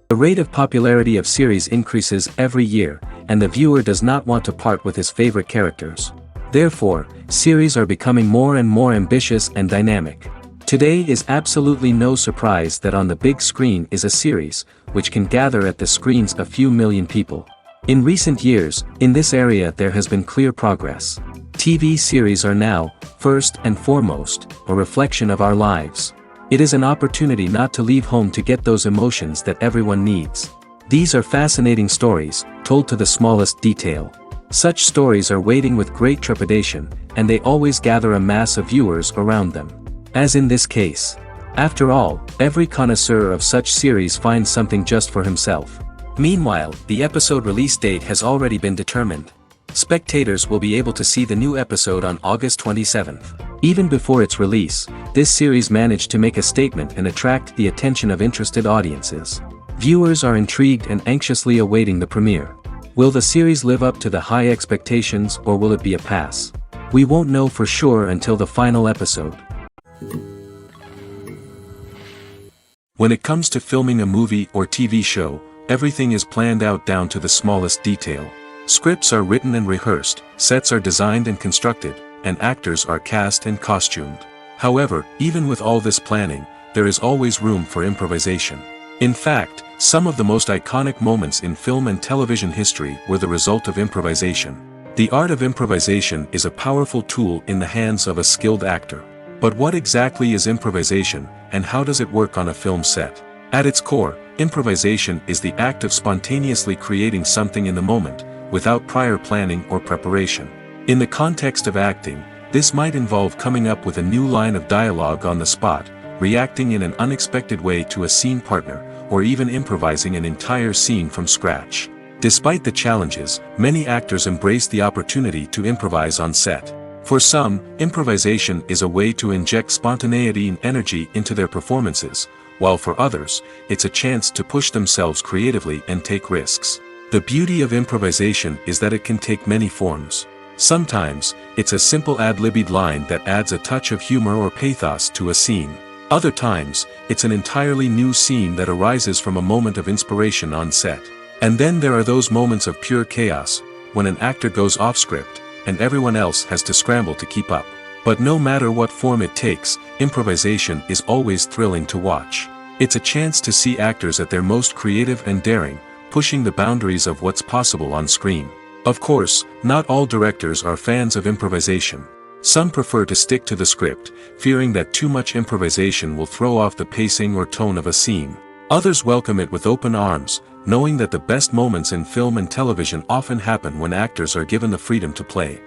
The rate of popularity of series increases every year, and the viewer does not want to part with his favorite characters. Therefore, series are becoming more and more ambitious and dynamic. Today is absolutely no surprise that on the big screen is a series, which can gather at the screens a few million people. In recent years, in this area there has been clear progress. TV series are now, first and foremost, a reflection of our lives. It is an opportunity not to leave home to get those emotions that everyone needs. These are fascinating stories, told to the smallest detail. Such stories are waiting with great trepidation, and they always gather a mass of viewers around them. As in this case. After all, every connoisseur of such series finds something just for himself. Meanwhile, the episode release date has already been determined. Spectators will be able to see the new episode on August 27th. Even before its release, this series managed to make a statement and attract the attention of interested audiences. Viewers are intrigued and anxiously awaiting the premiere. Will the series live up to the high expectations, or will it be a pass? We won't know for sure until the final episode. When it comes to filming a movie or TV show, everything is planned out down to the smallest detail. Scripts are written and rehearsed, sets are designed and constructed, and actors are cast and costumed. However, even with all this planning, there is always room for improvisation. In fact, some of the most iconic moments in film and television history were the result of improvisation. The art of improvisation is a powerful tool in the hands of a skilled actor. But what exactly is improvisation, and how does it work on a film set? At its core, improvisation is the act of spontaneously creating something in the moment, without prior planning or preparation. In the context of acting, this might involve coming up with a new line of dialogue on the spot, reacting in an unexpected way to a scene partner, or even improvising an entire scene from scratch. Despite the challenges, many actors embrace the opportunity to improvise on set. For some, improvisation is a way to inject spontaneity and energy into their performances, while for others, it's a chance to push themselves creatively and take risks. The beauty of improvisation is that it can take many forms. Sometimes, it's a simple ad-libbed line that adds a touch of humor or pathos to a scene. Other times, it's an entirely new scene that arises from a moment of inspiration on set. And then there are those moments of pure chaos, when an actor goes off script, and everyone else has to scramble to keep up. But no matter what form it takes, improvisation is always thrilling to watch. It's a chance to see actors at their most creative and daring, pushing the boundaries of what's possible on screen. Of course, not all directors are fans of improvisation. Some prefer to stick to the script, fearing that too much improvisation will throw off the pacing or tone of a scene. Others welcome it with open arms, knowing that the best moments in film and television often happen when actors are given the freedom to play.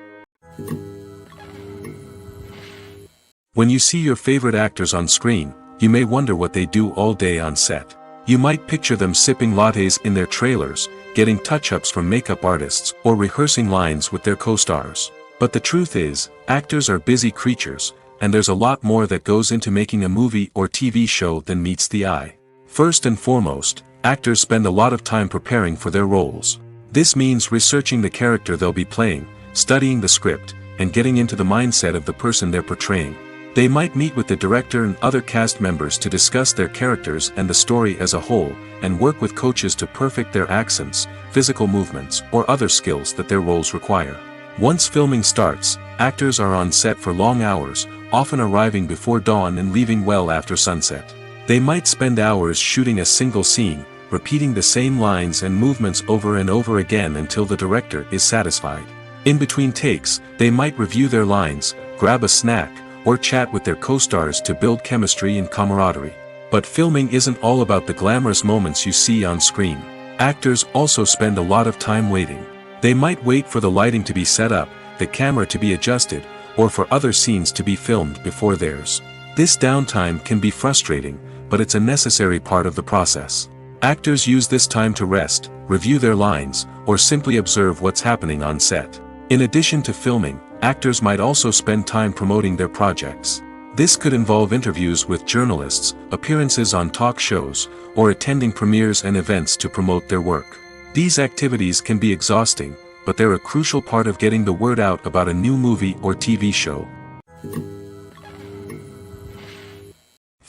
When you see your favorite actors on screen, you may wonder what they do all day on set. You might picture them sipping lattes in their trailers, getting touch-ups from makeup artists, or rehearsing lines with their co-stars. But the truth is, actors are busy creatures, and there's a lot more that goes into making a movie or TV show than meets the eye. First and foremost, actors spend a lot of time preparing for their roles. This means researching the character they'll be playing, studying the script, and getting into the mindset of the person they're portraying. They might meet with the director and other cast members to discuss their characters and the story as a whole, and work with coaches to perfect their accents, physical movements, or other skills that their roles require. Once filming starts, actors are on set for long hours, often arriving before dawn and leaving well after sunset. They might spend hours shooting a single scene, repeating the same lines and movements over and over again until the director is satisfied. In between takes, they might review their lines, grab a snack, or chat with their co-stars to build chemistry and camaraderie. But filming isn't all about the glamorous moments you see on screen. Actors also spend a lot of time waiting. They might wait for the lighting to be set up, the camera to be adjusted, or for other scenes to be filmed before theirs. This downtime can be frustrating, but it's a necessary part of the process. Actors use this time to rest, review their lines, or simply observe what's happening on set. In addition to filming, actors might also spend time promoting their projects. This could involve interviews with journalists, appearances on talk shows, or attending premieres and events to promote their work. These activities can be exhausting, but they're a crucial part of getting the word out about a new movie or TV show.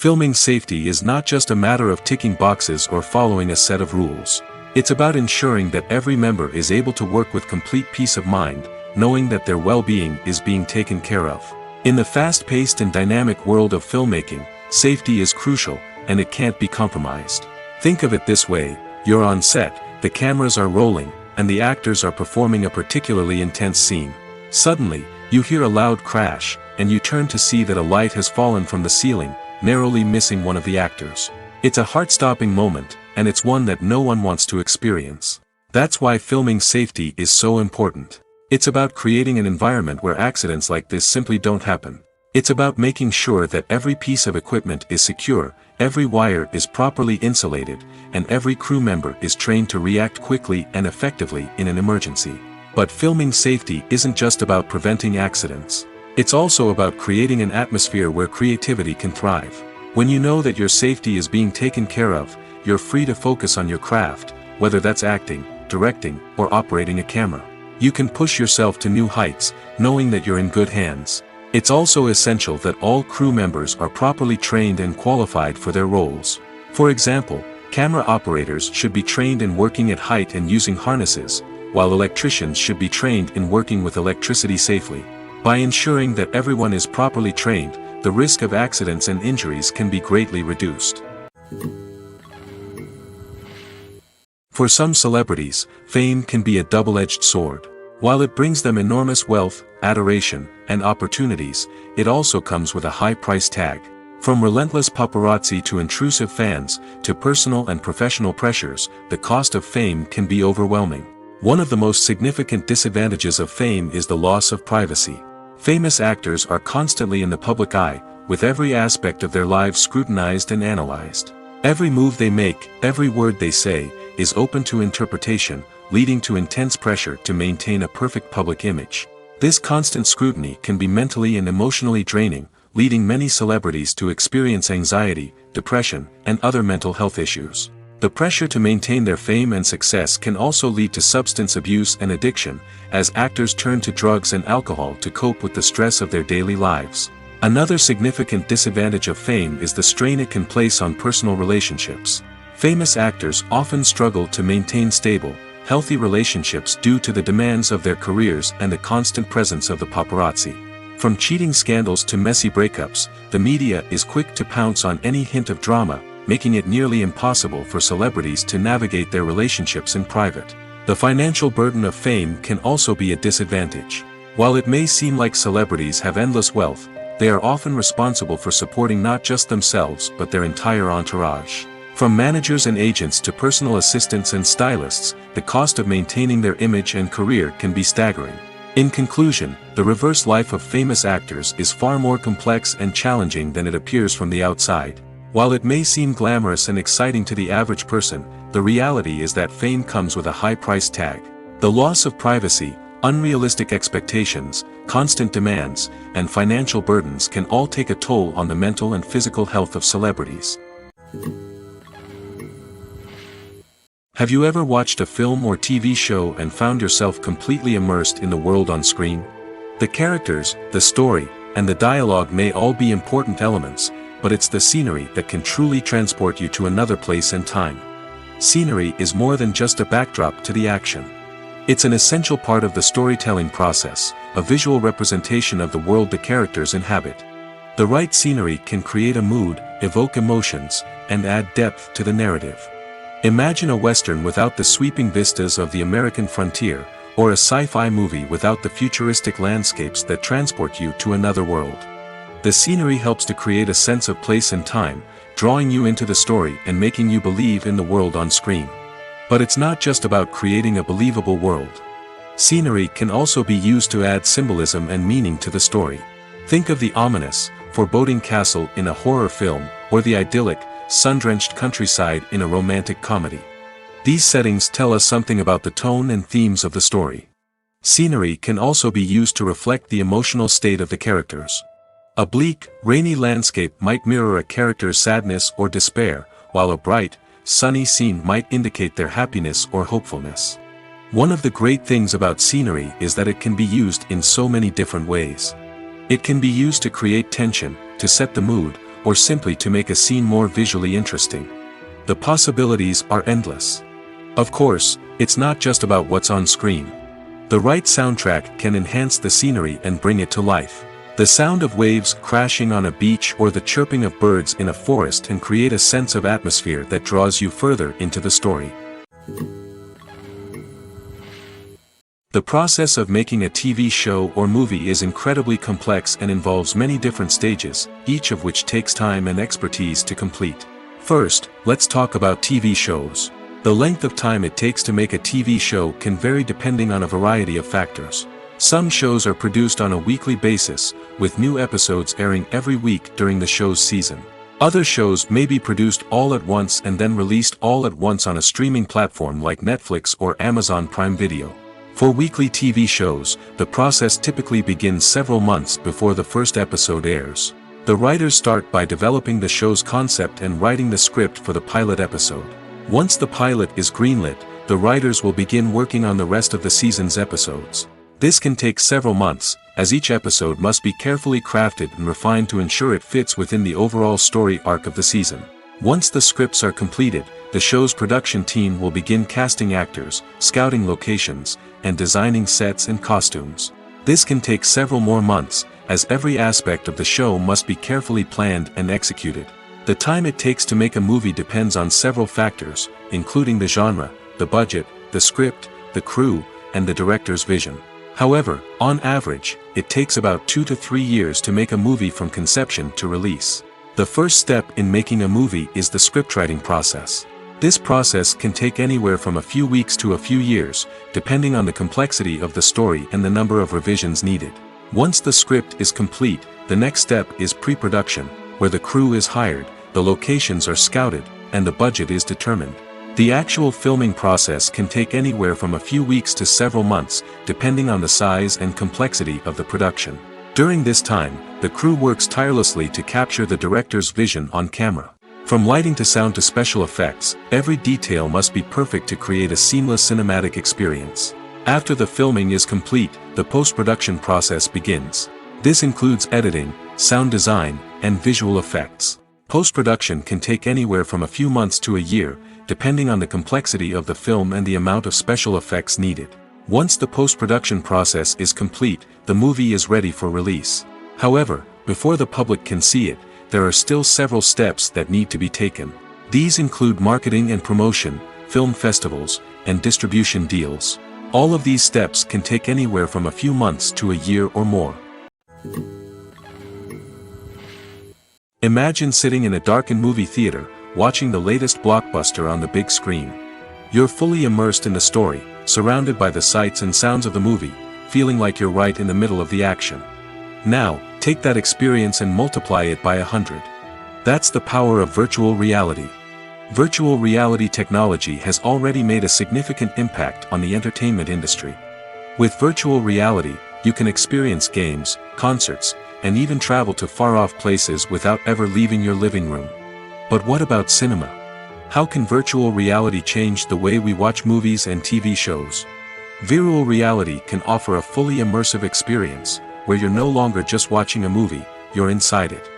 Filming safety is not just a matter of ticking boxes or following a set of rules. It's about ensuring that every member is able to work with complete peace of mind, knowing that their well-being is being taken care of. In the fast-paced and dynamic world of filmmaking, safety is crucial, and it can't be compromised. Think of it this way: you're on set, the cameras are rolling, and the actors are performing a particularly intense scene. Suddenly, you hear a loud crash, and you turn to see that a light has fallen from the ceiling, narrowly missing one of the actors. It's a heart-stopping moment, and it's one that no one wants to experience. That's why filming safety is so important. It's about creating an environment where accidents like this simply don't happen. It's about making sure that every piece of equipment is secure, every wire is properly insulated, and every crew member is trained to react quickly and effectively in an emergency. But filming safety isn't just about preventing accidents. It's also about creating an atmosphere where creativity can thrive. When you know that your safety is being taken care of, you're free to focus on your craft, whether that's acting, directing, or operating a camera. You can push yourself to new heights, knowing that you're in good hands. It's also essential that all crew members are properly trained and qualified for their roles. For example, camera operators should be trained in working at height and using harnesses, while electricians should be trained in working with electricity safely. By ensuring that everyone is properly trained, the risk of accidents and injuries can be greatly reduced. For some celebrities, fame can be a double-edged sword. While it brings them enormous wealth, adoration, and opportunities, it also comes with a high price tag. From relentless paparazzi to intrusive fans, to personal and professional pressures, the cost of fame can be overwhelming. One of the most significant disadvantages of fame is the loss of privacy. Famous actors are constantly in the public eye, with every aspect of their lives scrutinized and analyzed. Every move they make, every word they say, is open to interpretation, leading to intense pressure to maintain a perfect public image. This constant scrutiny can be mentally and emotionally draining, leading many celebrities to experience anxiety, depression, and other mental health issues. The pressure to maintain their fame and success can also lead to substance abuse and addiction, as actors turn to drugs and alcohol to cope with the stress of their daily lives. Another significant disadvantage of fame is the strain it can place on personal relationships. Famous actors often struggle to maintain stable, healthy relationships due to the demands of their careers and the constant presence of the paparazzi. From cheating scandals to messy breakups, the media is quick to pounce on any hint of drama, making it nearly impossible for celebrities to navigate their relationships in private. The financial burden of fame can also be a disadvantage. While it may seem like celebrities have endless wealth, they are often responsible for supporting not just themselves but their entire entourage. From managers and agents to personal assistants and stylists, the cost of maintaining their image and career can be staggering. In conclusion, the reverse life of famous actors is far more complex and challenging than it appears from the outside. While it may seem glamorous and exciting to the average person, the reality is that fame comes with a high price tag. The loss of privacy, unrealistic expectations, constant demands, and financial burdens can all take a toll on the mental and physical health of celebrities. Have you ever watched a film or TV show and found yourself completely immersed in the world on screen? The characters, the story, and the dialogue may all be important elements, but it's the scenery that can truly transport you to another place and time. Scenery is more than just a backdrop to the action. It's an essential part of the storytelling process, a visual representation of the world the characters inhabit. The right scenery can create a mood, evoke emotions, and add depth to the narrative. Imagine a Western without the sweeping vistas of the American frontier, or a sci-fi movie without the futuristic landscapes that transport you to another world. The scenery helps to create a sense of place and time, drawing you into the story and making you believe in the world on screen. But it's not just about creating a believable world. Scenery can also be used to add symbolism and meaning to the story. Think of the ominous, foreboding castle in a horror film, or the idyllic, sun-drenched countryside in a romantic comedy. These settings tell us something about the tone and themes of the story. Scenery can also be used to reflect the emotional state of the characters. A bleak, rainy landscape might mirror a character's sadness or despair, while a bright, sunny scene might indicate their happiness or hopefulness. One of the great things about scenery is that it can be used in so many different ways. It can be used to create tension, to set the mood, or simply to make a scene more visually interesting. The possibilities are endless. Of course, it's not just about what's on screen. The right soundtrack can enhance the scenery and bring it to life. The sound of waves crashing on a beach or the chirping of birds in a forest can create a sense of atmosphere that draws you further into the story. The process of making a TV show or movie is incredibly complex and involves many different stages, each of which takes time and expertise to complete. First, let's talk about TV shows. The length of time it takes to make a TV show can vary depending on a variety of factors. Some shows are produced on a weekly basis, with new episodes airing every week during the show's season. Other shows may be produced all at once and then released all at once on a streaming platform like Netflix or Amazon Prime Video. For weekly TV shows, the process typically begins several months before the first episode airs. The writers start by developing the show's concept and writing the script for the pilot episode. Once the pilot is greenlit, the writers will begin working on the rest of the season's episodes. This can take several months, as each episode must be carefully crafted and refined to ensure it fits within the overall story arc of the season. Once the scripts are completed, the show's production team will begin casting actors, scouting locations, and designing sets and costumes. This can take several more months, as every aspect of the show must be carefully planned and executed. The time it takes to make a movie depends on several factors, including the genre, the budget, the script, the crew, and the director's vision. However, on average, it takes about 2 to 3 years to make a movie from conception to release. The first step in making a movie is the scriptwriting process. This process can take anywhere from a few weeks to a few years, depending on the complexity of the story and the number of revisions needed. Once the script is complete, the next step is pre-production, where the crew is hired, the locations are scouted, and the budget is determined. The actual filming process can take anywhere from a few weeks to several months, depending on the size and complexity of the production. During this time, the crew works tirelessly to capture the director's vision on camera. From lighting to sound to special effects, every detail must be perfect to create a seamless cinematic experience. After the filming is complete, the post-production process begins. This includes editing, sound design, and visual effects. Post-production can take anywhere from a few months to a year, depending on the complexity of the film and the amount of special effects needed. Once the post-production process is complete, the movie is ready for release. However, before the public can see it, there are still several steps that need to be taken. These include marketing and promotion, film festivals, and distribution deals. All of these steps can take anywhere from a few months to a year or more. Imagine sitting in a darkened movie theater, watching the latest blockbuster on the big screen. You're fully immersed in the story, surrounded by the sights and sounds of the movie, feeling like you're right in the middle of the action. Now, take that experience and multiply it by 100. That's the power of virtual reality. Virtual reality technology has already made a significant impact on the entertainment industry. With virtual reality, you can experience games, concerts, and even travel to far-off places without ever leaving your living room. But what about cinema? How can virtual reality change the way we watch movies and TV shows? Virtual reality can offer a fully immersive experience, where you're no longer just watching a movie, you're inside it.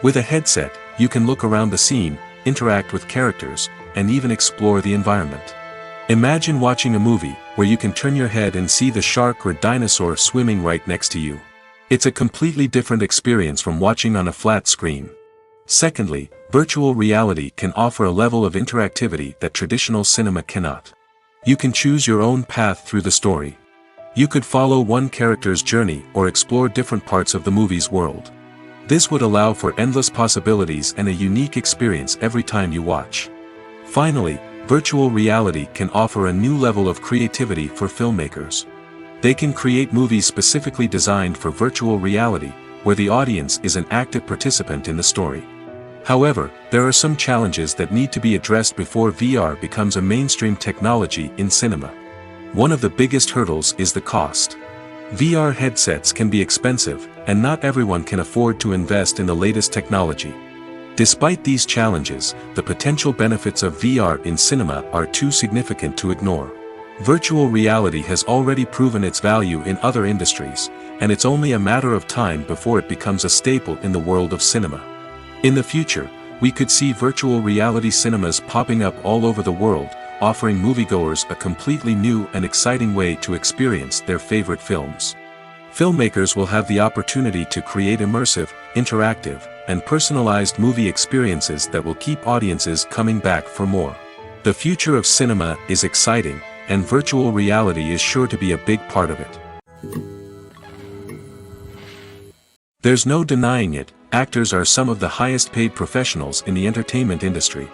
With a headset, you can look around the scene, interact with characters, and even explore the environment. Imagine watching a movie where you can turn your head and see the shark or dinosaur swimming right next to you. It's a completely different experience from watching on a flat screen. Secondly, virtual reality can offer a level of interactivity that traditional cinema cannot. You can choose your own path through the story. You could follow one character's journey or explore different parts of the movie's world. This would allow for endless possibilities and a unique experience every time you watch. Finally, virtual reality can offer a new level of creativity for filmmakers. They can create movies specifically designed for virtual reality, where the audience is an active participant in the story. However, there are some challenges that need to be addressed before VR becomes a mainstream technology in cinema. One of the biggest hurdles is the cost. VR headsets can be expensive, and not everyone can afford to invest in the latest technology. Despite these challenges, the potential benefits of VR in cinema are too significant to ignore. Virtual reality has already proven its value in other industries, and it's only a matter of time before it becomes a staple in the world of cinema. In the future, we could see virtual reality cinemas popping up all over the world, offering moviegoers a completely new and exciting way to experience their favorite films. Filmmakers will have the opportunity to create immersive, interactive, and personalized movie experiences that will keep audiences coming back for more. The future of cinema is exciting, and virtual reality is sure to be a big part of it. There's no denying it, actors are some of the highest paid professionals in the entertainment industry.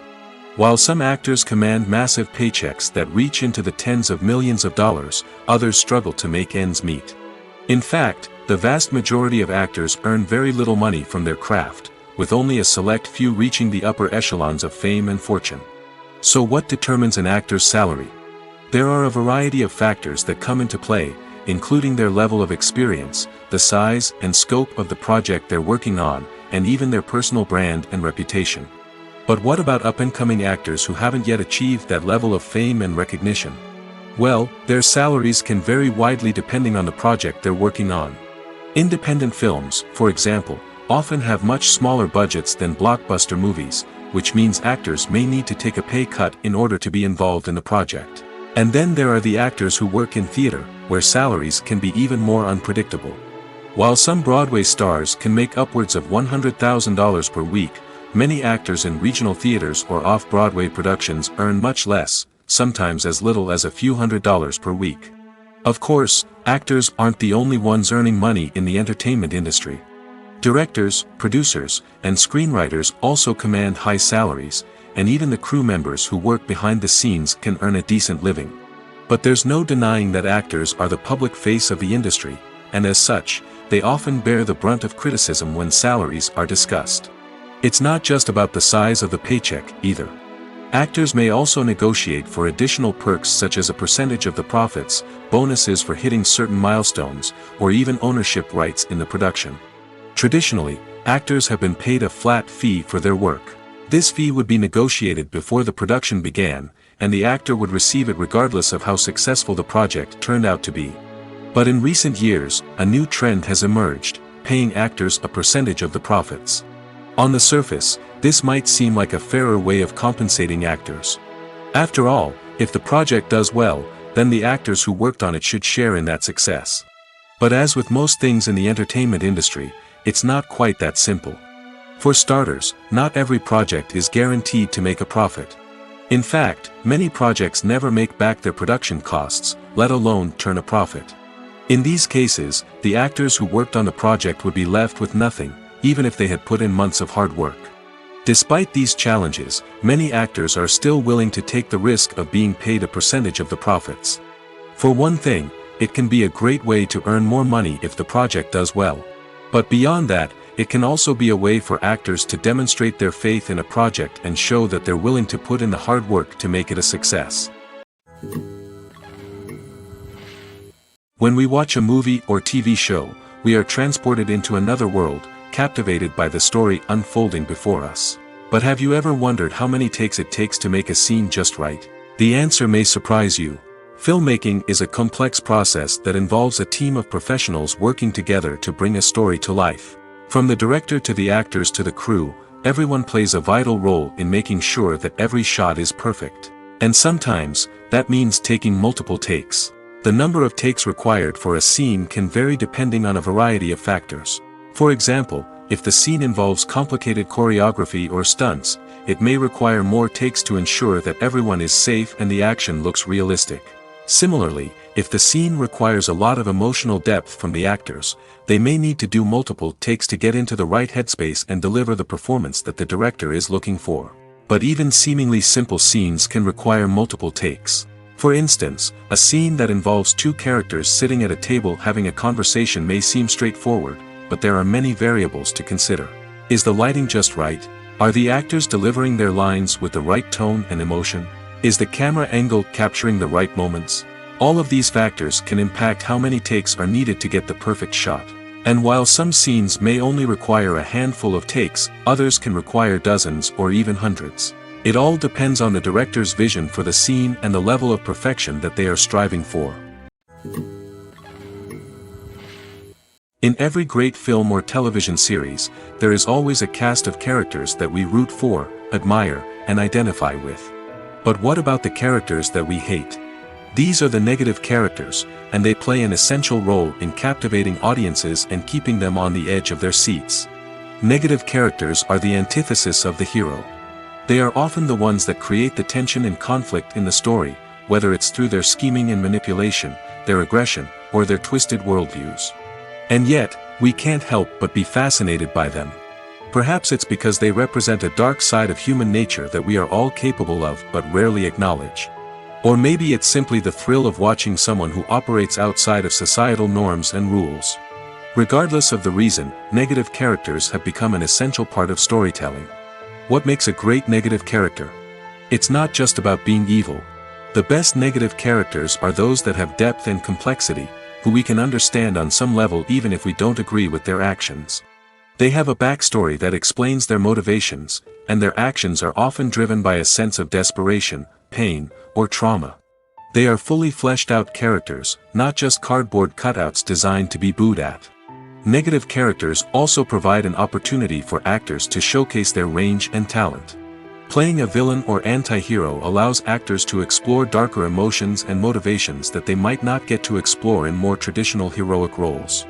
While some actors command massive paychecks that reach into the tens of millions of dollars, others struggle to make ends meet. In fact, the vast majority of actors earn very little money from their craft, with only a select few reaching the upper echelons of fame and fortune. So what determines an actor's salary? There are a variety of factors that come into play, including their level of experience, the size and scope of the project they're working on, and even their personal brand and reputation. But what about up-and-coming actors who haven't yet achieved that level of fame and recognition? Well, their salaries can vary widely depending on the project they're working on. Independent films, for example, often have much smaller budgets than blockbuster movies, which means actors may need to take a pay cut in order to be involved in the project. And then there are the actors who work in theater, where salaries can be even more unpredictable. While some Broadway stars can make upwards of $100,000 per week, many actors in regional theaters or off-Broadway productions earn much less, sometimes as little as a few $100s per week. Of course, actors aren't the only ones earning money in the entertainment industry. Directors, producers, and screenwriters also command high salaries, and even the crew members who work behind the scenes can earn a decent living. But there's no denying that actors are the public face of the industry, and as such, they often bear the brunt of criticism when salaries are discussed. It's not just about the size of the paycheck, either. Actors may also negotiate for additional perks such as a percentage of the profits, bonuses for hitting certain milestones, or even ownership rights in the production. Traditionally, actors have been paid a flat fee for their work. This fee would be negotiated before the production began, and the actor would receive it regardless of how successful the project turned out to be. But in recent years, a new trend has emerged, paying actors a percentage of the profits. On the surface, this might seem like a fairer way of compensating actors. After all, if the project does well, then the actors who worked on it should share in that success. But as with most things in the entertainment industry, it's not quite that simple. For starters, not every project is guaranteed to make a profit. In fact, many projects never make back their production costs, let alone turn a profit. In these cases, the actors who worked on the project would be left with nothing, even if they had put in months of hard work. Despite these challenges, many actors are still willing to take the risk of being paid a percentage of the profits. For one thing, it can be a great way to earn more money if the project does well. But beyond that, it can also be a way for actors to demonstrate their faith in a project and show that they're willing to put in the hard work to make it a success. When we watch a movie or TV show, we are transported into another world, captivated by the story unfolding before us. But have you ever wondered how many takes it takes to make a scene just right? The answer may surprise you. Filmmaking is a complex process that involves a team of professionals working together to bring a story to life. From the director to the actors to the crew, everyone plays a vital role in making sure that every shot is perfect. And sometimes, that means taking multiple takes. The number of takes required for a scene can vary depending on a variety of factors. For example, if the scene involves complicated choreography or stunts, it may require more takes to ensure that everyone is safe and the action looks realistic. Similarly, if the scene requires a lot of emotional depth from the actors, they may need to do multiple takes to get into the right headspace and deliver the performance that the director is looking for. But even seemingly simple scenes can require multiple takes. For instance, a scene that involves two characters sitting at a table having a conversation may seem straightforward, but there are many variables to consider. Is the lighting just right? Are the actors delivering their lines with the right tone and emotion? Is the camera angle capturing the right moments? All of these factors can impact how many takes are needed to get the perfect shot. And while some scenes may only require a handful of takes, others can require dozens or even hundreds. It all depends on the director's vision for the scene and the level of perfection that they are striving for. In every great film or television series, there is always a cast of characters that we root for, admire, and identify with. But what about the characters that we hate? These are the negative characters, and they play an essential role in captivating audiences and keeping them on the edge of their seats. Negative characters are the antithesis of the hero. They are often the ones that create the tension and conflict in the story, whether it's through their scheming and manipulation, their aggression, or their twisted worldviews. And yet, we can't help but be fascinated by them. Perhaps it's because they represent a dark side of human nature that we are all capable of but rarely acknowledge. Or maybe it's simply the thrill of watching someone who operates outside of societal norms and rules. Regardless of the reason, negative characters have become an essential part of storytelling. What makes a great negative character? It's not just about being evil. The best negative characters are those that have depth and complexity, who we can understand on some level even if we don't agree with their actions. They have a backstory that explains their motivations, and their actions are often driven by a sense of desperation, pain, or trauma. They are fully fleshed out characters, not just cardboard cutouts designed to be booed at. Negative characters also provide an opportunity for actors to showcase their range and talent. Playing a villain or anti-hero allows actors to explore darker emotions and motivations that they might not get to explore in more traditional heroic roles.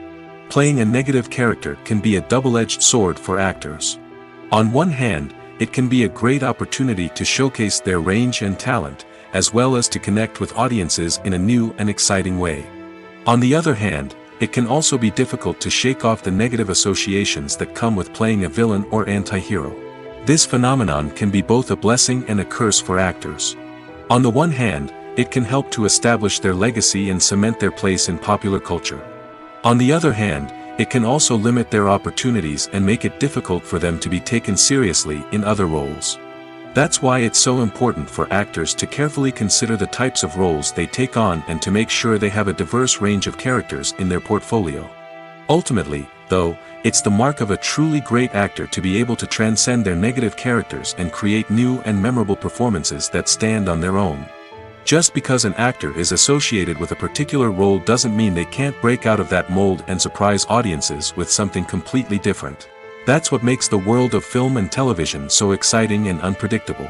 Playing a negative character can be a double-edged sword for actors. On one hand, it can be a great opportunity to showcase their range and talent, as well as to connect with audiences in a new and exciting way. On the other hand, it can also be difficult to shake off the negative associations that come with playing a villain or anti-hero. This phenomenon can be both a blessing and a curse for actors. On the one hand, it can help to establish their legacy and cement their place in popular culture. On the other hand, it can also limit their opportunities and make it difficult for them to be taken seriously in other roles. That's why it's so important for actors to carefully consider the types of roles they take on and to make sure they have a diverse range of characters in their portfolio. Ultimately, though, it's the mark of a truly great actor to be able to transcend their negative characters and create new and memorable performances that stand on their own. Just because an actor is associated with a particular role doesn't mean they can't break out of that mold and surprise audiences with something completely different. That's what makes the world of film and television so exciting and unpredictable.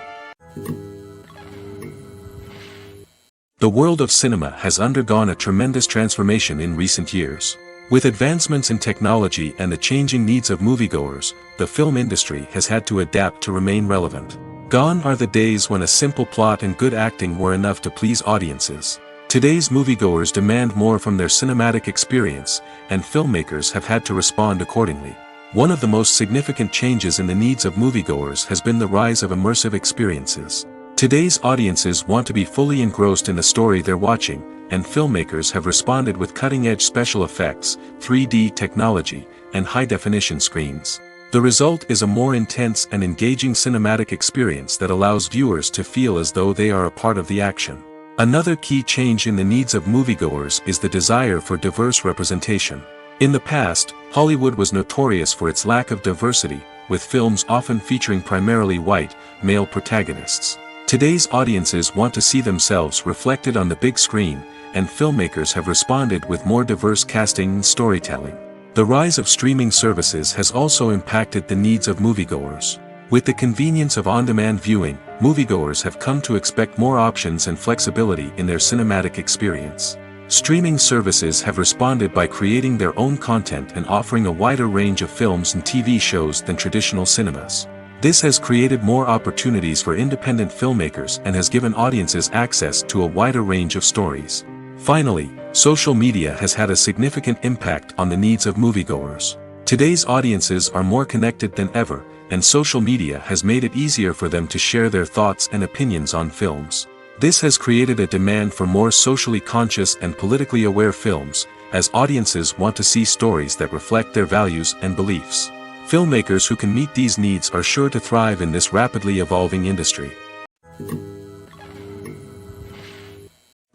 The world of cinema has undergone a tremendous transformation in recent years. With advancements in technology and the changing needs of moviegoers, the film industry has had to adapt to remain relevant. Gone are the days when a simple plot and good acting were enough to please audiences. Today's moviegoers demand more from their cinematic experience, and filmmakers have had to respond accordingly. One of the most significant changes in the needs of moviegoers has been the rise of immersive experiences. Today's audiences want to be fully engrossed in the story they're watching, and filmmakers have responded with cutting-edge special effects, 3D technology, and high-definition screens. The result is a more intense and engaging cinematic experience that allows viewers to feel as though they are a part of the action. Another key change in the needs of moviegoers is the desire for diverse representation. In the past, Hollywood was notorious for its lack of diversity, with films often featuring primarily white, male protagonists. Today's audiences want to see themselves reflected on the big screen, and filmmakers have responded with more diverse casting and storytelling. The rise of streaming services has also impacted the needs of moviegoers. With the convenience of on-demand viewing, moviegoers have come to expect more options and flexibility in their cinematic experience. Streaming services have responded by creating their own content and offering a wider range of films and TV shows than traditional cinemas. This has created more opportunities for independent filmmakers and has given audiences access to a wider range of stories. Finally, social media has had a significant impact on the needs of moviegoers. Today's audiences are more connected than ever, and social media has made it easier for them to share their thoughts and opinions on films. This has created a demand for more socially conscious and politically aware films, as audiences want to see stories that reflect their values and beliefs. Filmmakers who can meet these needs are sure to thrive in this rapidly evolving industry.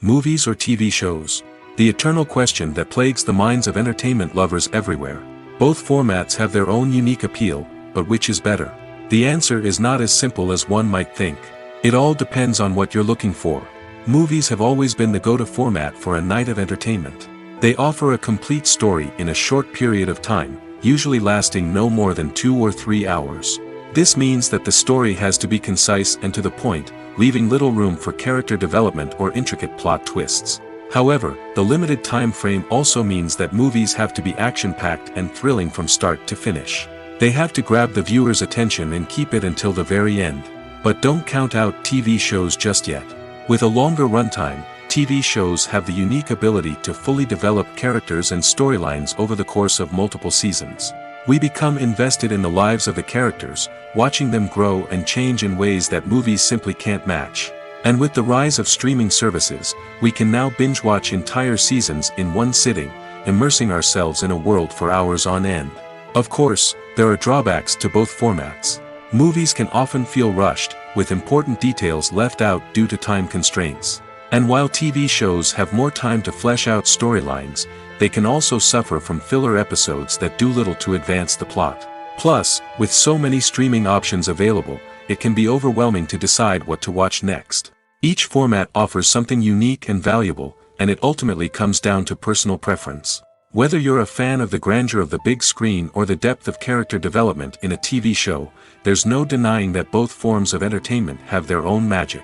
Movies or TV shows? The eternal question that plagues the minds of entertainment lovers everywhere. Both formats have their own unique appeal, but which is better? The answer is not as simple as one might think. It all depends on what you're looking for. Movies have always been the go-to format for a night of entertainment. They offer a complete story in a short period of time, usually lasting no more than 2 or 3 hours. This means that the story has to be concise and to the point, leaving little room for character development or intricate plot twists. However, the limited time frame also means that movies have to be action-packed and thrilling from start to finish. They have to grab the viewer's attention and keep it until the very end. But don't count out TV shows just yet. With a longer runtime, TV shows have the unique ability to fully develop characters and storylines over the course of multiple seasons. We become invested in the lives of the characters, watching them grow and change in ways that movies simply can't match. And with the rise of streaming services, we can now binge-watch entire seasons in one sitting, immersing ourselves in a world for hours on end. Of course, there are drawbacks to both formats. Movies can often feel rushed, with important details left out due to time constraints. And while TV shows have more time to flesh out storylines, they can also suffer from filler episodes that do little to advance the plot. Plus, with so many streaming options available, it can be overwhelming to decide what to watch next. Each format offers something unique and valuable, and it ultimately comes down to personal preference. Whether you're a fan of the grandeur of the big screen or the depth of character development in a TV show, there's no denying that both forms of entertainment have their own magic.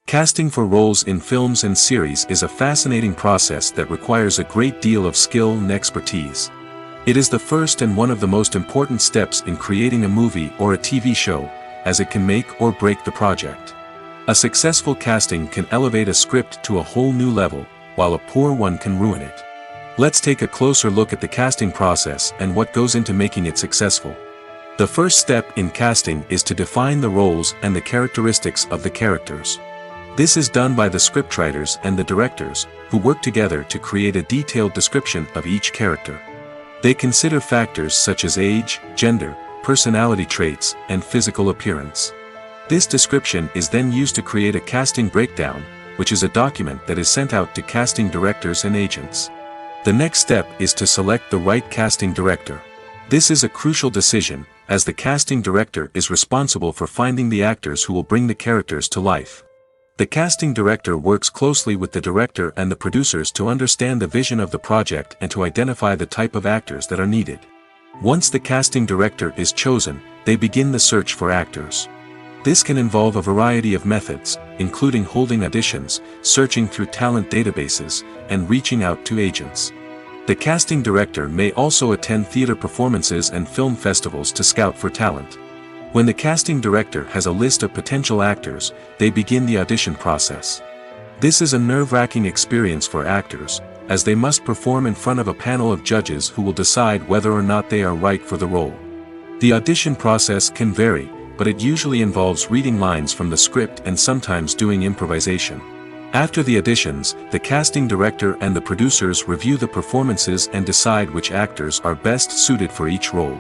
Casting for roles in films and series is a fascinating process that requires a great deal of skill and expertise. It is the first and one of the most important steps in creating a movie or a TV show, as it can make or break the project. A successful casting can elevate a script to a whole new level, while a poor one can ruin it. Let's take a closer look at the casting process and what goes into making it successful. The first step in casting is to define the roles and the characteristics of the characters. This is done by the scriptwriters and the directors, who work together to create a detailed description of each character. They consider factors such as age, gender, personality traits, and physical appearance. This description is then used to create a casting breakdown, which is a document that is sent out to casting directors and agents. The next step is to select the right casting director. This is a crucial decision, as the casting director is responsible for finding the actors who will bring the characters to life. The casting director works closely with the director and the producers to understand the vision of the project and to identify the type of actors that are needed. Once the casting director is chosen, they begin the search for actors. This can involve a variety of methods, including holding auditions, searching through talent databases, and reaching out to agents. The casting director may also attend theater performances and film festivals to scout for talent. When the casting director has a list of potential actors, they begin the audition process. This is a nerve-wracking experience for actors, as they must perform in front of a panel of judges who will decide whether or not they are right for the role. The audition process can vary, but it usually involves reading lines from the script and sometimes doing improvisation. After the auditions, the casting director and the producers review the performances and decide which actors are best suited for each role.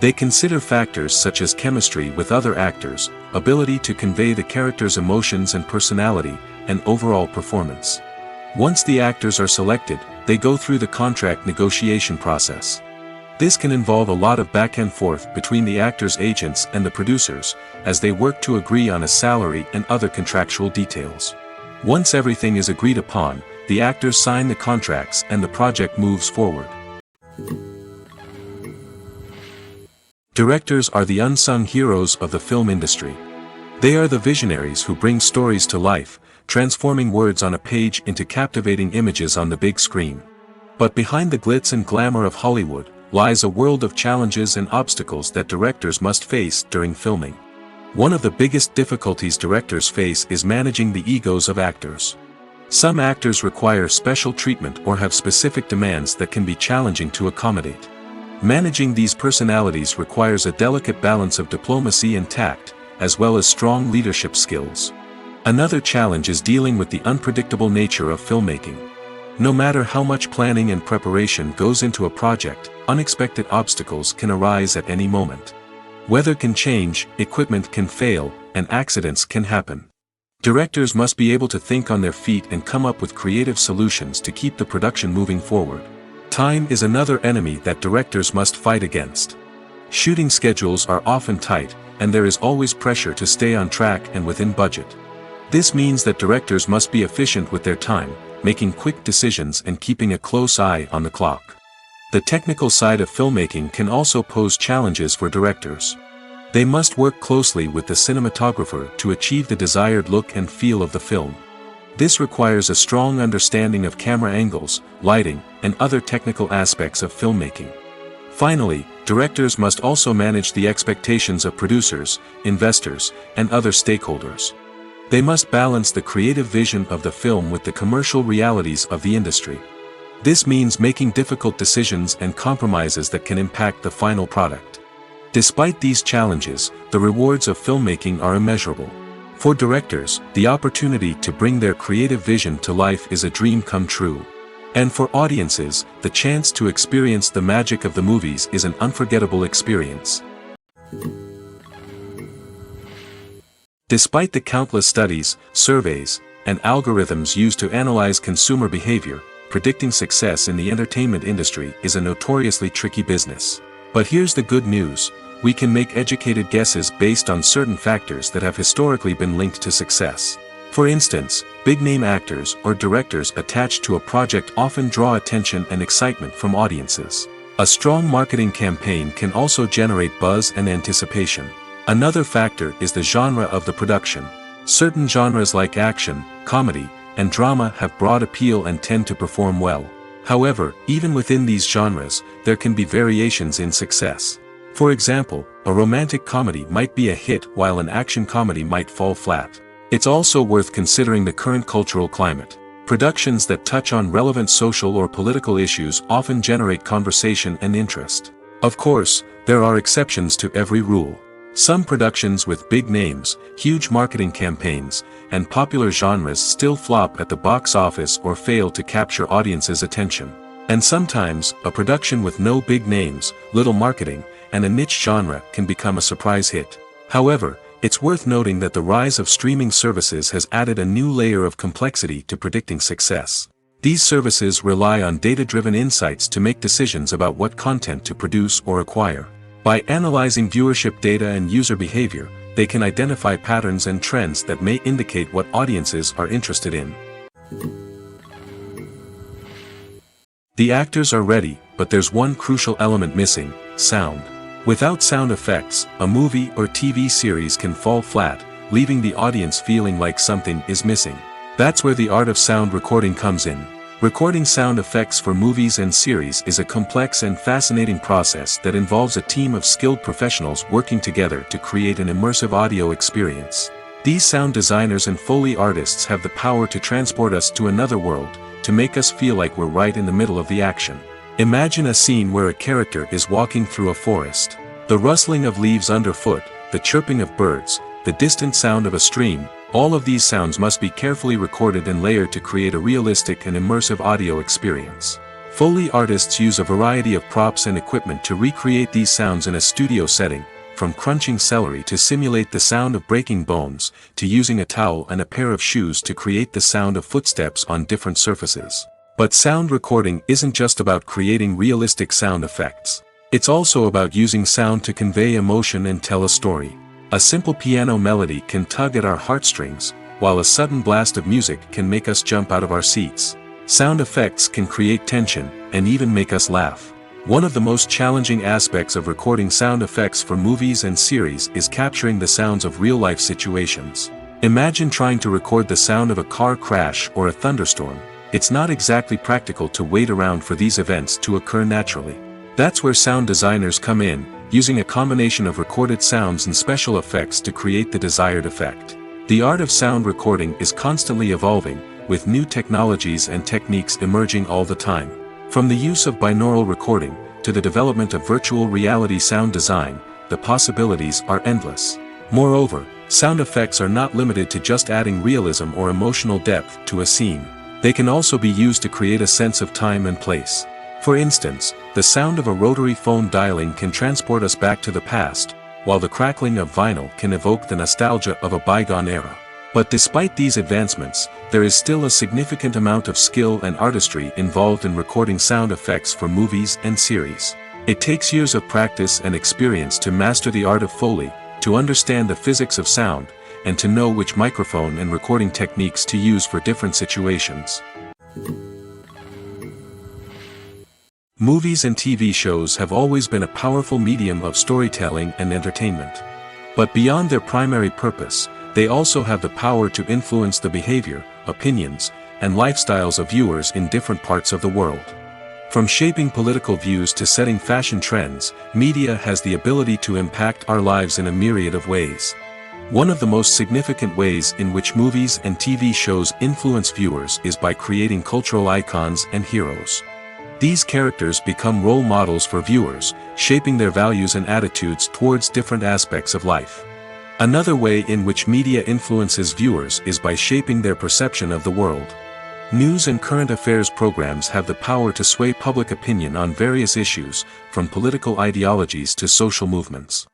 They consider factors such as chemistry with other actors, ability to convey the character's emotions and personality, and overall performance. Once the actors are selected, they go through the contract negotiation process. This can involve a lot of back and forth between the actors' agents and the producers, as they work to agree on a salary and other contractual details. Once everything is agreed upon, the actors sign the contracts and the project moves forward. Directors are the unsung heroes of the film industry. They are the visionaries who bring stories to life, transforming words on a page into captivating images on the big screen. But behind the glitz and glamour of Hollywood, lies a world of challenges and obstacles that directors must face during filming. One of the biggest difficulties directors face is managing the egos of actors. Some actors require special treatment or have specific demands that can be challenging to accommodate. Managing these personalities requires a delicate balance of diplomacy and tact, as well as strong leadership skills. Another challenge is dealing with the unpredictable nature of filmmaking. No matter how much planning and preparation goes into a project, unexpected obstacles can arise at any moment. Weather can change, equipment can fail, and accidents can happen. Directors must be able to think on their feet and come up with creative solutions to keep the production moving forward. Time is another enemy that directors must fight against. Shooting schedules are often tight, and there is always pressure to stay on track and within budget. This means that directors must be efficient with their time, making quick decisions and keeping a close eye on the clock. The technical side of filmmaking can also pose challenges for directors. They must work closely with the cinematographer to achieve the desired look and feel of the film. This requires a strong understanding of camera angles, lighting, and other technical aspects of filmmaking. Finally, directors must also manage the expectations of producers, investors, and other stakeholders. They must balance the creative vision of the film with the commercial realities of the industry. This means making difficult decisions and compromises that can impact the final product. Despite these challenges, the rewards of filmmaking are immeasurable. For directors, the opportunity to bring their creative vision to life is a dream come true. And for audiences, the chance to experience the magic of the movies is an unforgettable experience. Despite the countless studies, surveys, and algorithms used to analyze consumer behavior, predicting success in the entertainment industry is a notoriously tricky business. But here's the good news: we can make educated guesses based on certain factors that have historically been linked to success. For instance, big-name actors or directors attached to a project often draw attention and excitement from audiences. A strong marketing campaign can also generate buzz and anticipation. Another factor is the genre of the production. Certain genres like action, comedy, and drama have broad appeal and tend to perform well. However, even within these genres, there can be variations in success. For example, a romantic comedy might be a hit while an action comedy might fall flat. It's also worth considering the current cultural climate. Productions that touch on relevant social or political issues often generate conversation and interest. Of course, there are exceptions to every rule. Some productions with big names, huge marketing campaigns, and popular genres still flop at the box office or fail to capture audiences' attention. And sometimes, a production with no big names, little marketing, and a niche genre can become a surprise hit. However, it's worth noting that the rise of streaming services has added a new layer of complexity to predicting success. These services rely on data-driven insights to make decisions about what content to produce or acquire. By analyzing viewership data and user behavior, they can identify patterns and trends that may indicate what audiences are interested in. The actors are ready, but there's one crucial element missing: sound. Without sound effects, a movie or TV series can fall flat, leaving the audience feeling like something is missing. That's where the art of sound recording comes in. Recording sound effects for movies and series is a complex and fascinating process that involves a team of skilled professionals working together to create an immersive audio experience. These sound designers and Foley artists have the power to transport us to another world, to make us feel like we're right in the middle of the action. Imagine a scene where a character is walking through a forest. The rustling of leaves underfoot, the chirping of birds, the distant sound of a stream, all of these sounds must be carefully recorded and layered to create a realistic and immersive audio experience. Foley artists use a variety of props and equipment to recreate these sounds in a studio setting, from crunching celery to simulate the sound of breaking bones, to using a towel and a pair of shoes to create the sound of footsteps on different surfaces. But sound recording isn't just about creating realistic sound effects. It's also about using sound to convey emotion and tell a story. A simple piano melody can tug at our heartstrings, while a sudden blast of music can make us jump out of our seats. Sound effects can create tension, and even make us laugh. One of the most challenging aspects of recording sound effects for movies and series is capturing the sounds of real-life situations. Imagine trying to record the sound of a car crash or a thunderstorm. It's not exactly practical to wait around for these events to occur naturally. That's where sound designers come in, using a combination of recorded sounds and special effects to create the desired effect. The art of sound recording is constantly evolving, with new technologies and techniques emerging all the time. From the use of binaural recording, to the development of virtual reality sound design, the possibilities are endless. Moreover, sound effects are not limited to just adding realism or emotional depth to a scene. They can also be used to create a sense of time and place. For instance, the sound of a rotary phone dialing can transport us back to the past, while the crackling of vinyl can evoke the nostalgia of a bygone era. But despite these advancements, there is still a significant amount of skill and artistry involved in recording sound effects for movies and series. It takes years of practice and experience to master the art of Foley, to understand the physics of sound, and to know which microphone and recording techniques to use for different situations. Movies and TV shows have always been a powerful medium of storytelling and entertainment. But beyond their primary purpose, they also have the power to influence the behavior, opinions, and lifestyles of viewers in different parts of the world. From shaping political views to setting fashion trends, media has the ability to impact our lives in a myriad of ways. One of the most significant ways in which movies and TV shows influence viewers is by creating cultural icons and heroes. These characters become role models for viewers, shaping their values and attitudes towards different aspects of life. Another way in which media influences viewers is by shaping their perception of the world. News and current affairs programs have the power to sway public opinion on various issues, from political ideologies to social movements.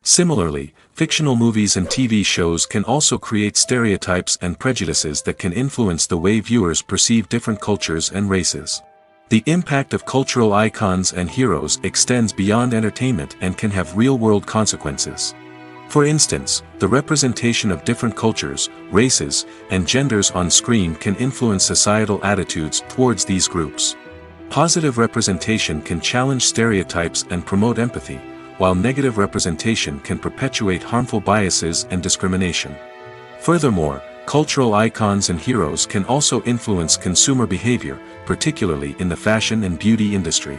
Similarly, fictional movies and TV shows can also create stereotypes and prejudices that can influence the way viewers perceive different cultures and races. The impact of cultural icons and heroes extends beyond entertainment and can have real-world consequences. For instance, the representation of different cultures, races, and genders on screen can influence societal attitudes towards these groups. Positive representation can challenge stereotypes and promote empathy, while negative representation can perpetuate harmful biases and discrimination. Furthermore, cultural icons and heroes can also influence consumer behavior, particularly in the fashion and beauty industry.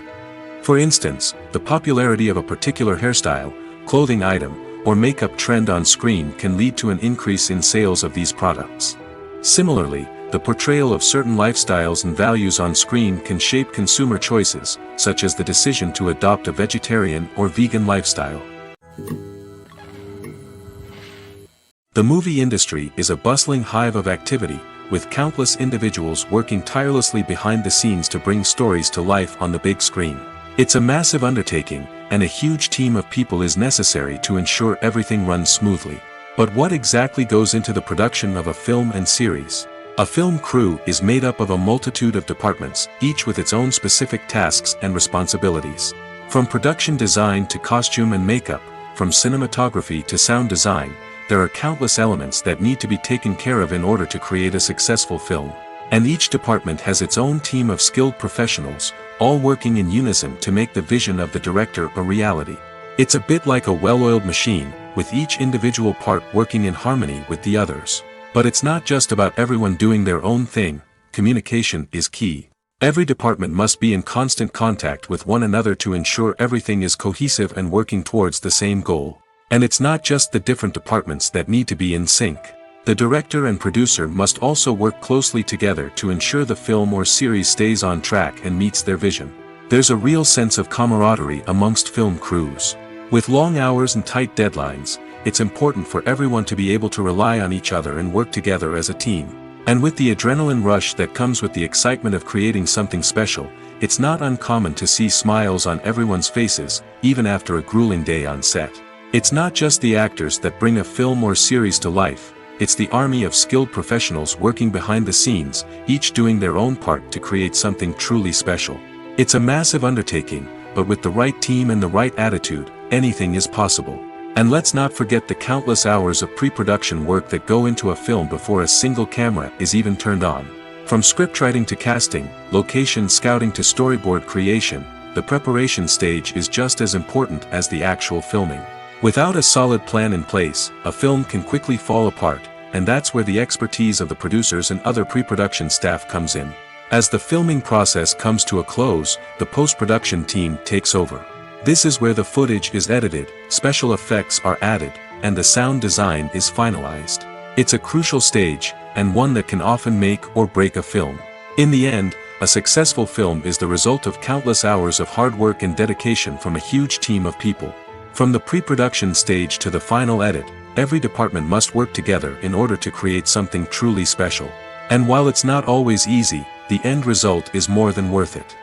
For instance, the popularity of a particular hairstyle, clothing item, or makeup trend on screen can lead to an increase in sales of these products. Similarly, the portrayal of certain lifestyles and values on screen can shape consumer choices, such as the decision to adopt a vegetarian or vegan lifestyle. The movie industry is a bustling hive of activity, with countless individuals working tirelessly behind the scenes to bring stories to life on the big screen. It's a massive undertaking, and a huge team of people is necessary to ensure everything runs smoothly. But what exactly goes into the production of a film and series? A film crew is made up of a multitude of departments, each with its own specific tasks and responsibilities. From production design to costume and makeup, from cinematography to sound design, there are countless elements that need to be taken care of in order to create a successful film. And each department has its own team of skilled professionals, all working in unison to make the vision of the director a reality. It's a bit like a well-oiled machine, with each individual part working in harmony with the others. But it's not just about everyone doing their own thing. Communication is key. Every department must be in constant contact with one another to ensure everything is cohesive and working towards the same goal. And it's not just the different departments that need to be in sync. The director and producer must also work closely together to ensure the film or series stays on track and meets their vision. There's a real sense of camaraderie amongst film crews. With long hours and tight deadlines, it's important for everyone to be able to rely on each other and work together as a team. And with the adrenaline rush that comes with the excitement of creating something special, it's not uncommon to see smiles on everyone's faces, even after a grueling day on set. It's not just the actors that bring a film or series to life, it's the army of skilled professionals working behind the scenes, each doing their own part to create something truly special. It's a massive undertaking, but with the right team and the right attitude, anything is possible. And let's not forget the countless hours of pre-production work that go into a film before a single camera is even turned on. From scriptwriting to casting, location scouting to storyboard creation, the preparation stage is just as important as the actual filming. Without a solid plan in place, a film can quickly fall apart, and that's where the expertise of the producers and other pre-production staff comes in. As the filming process comes to a close, the post-production team takes over. This is where the footage is edited, special effects are added, and the sound design is finalized. It's a crucial stage, and one that can often make or break a film. In the end, a successful film is the result of countless hours of hard work and dedication from a huge team of people. From the pre-production stage to the final edit, every department must work together in order to create something truly special. And while it's not always easy, the end result is more than worth it.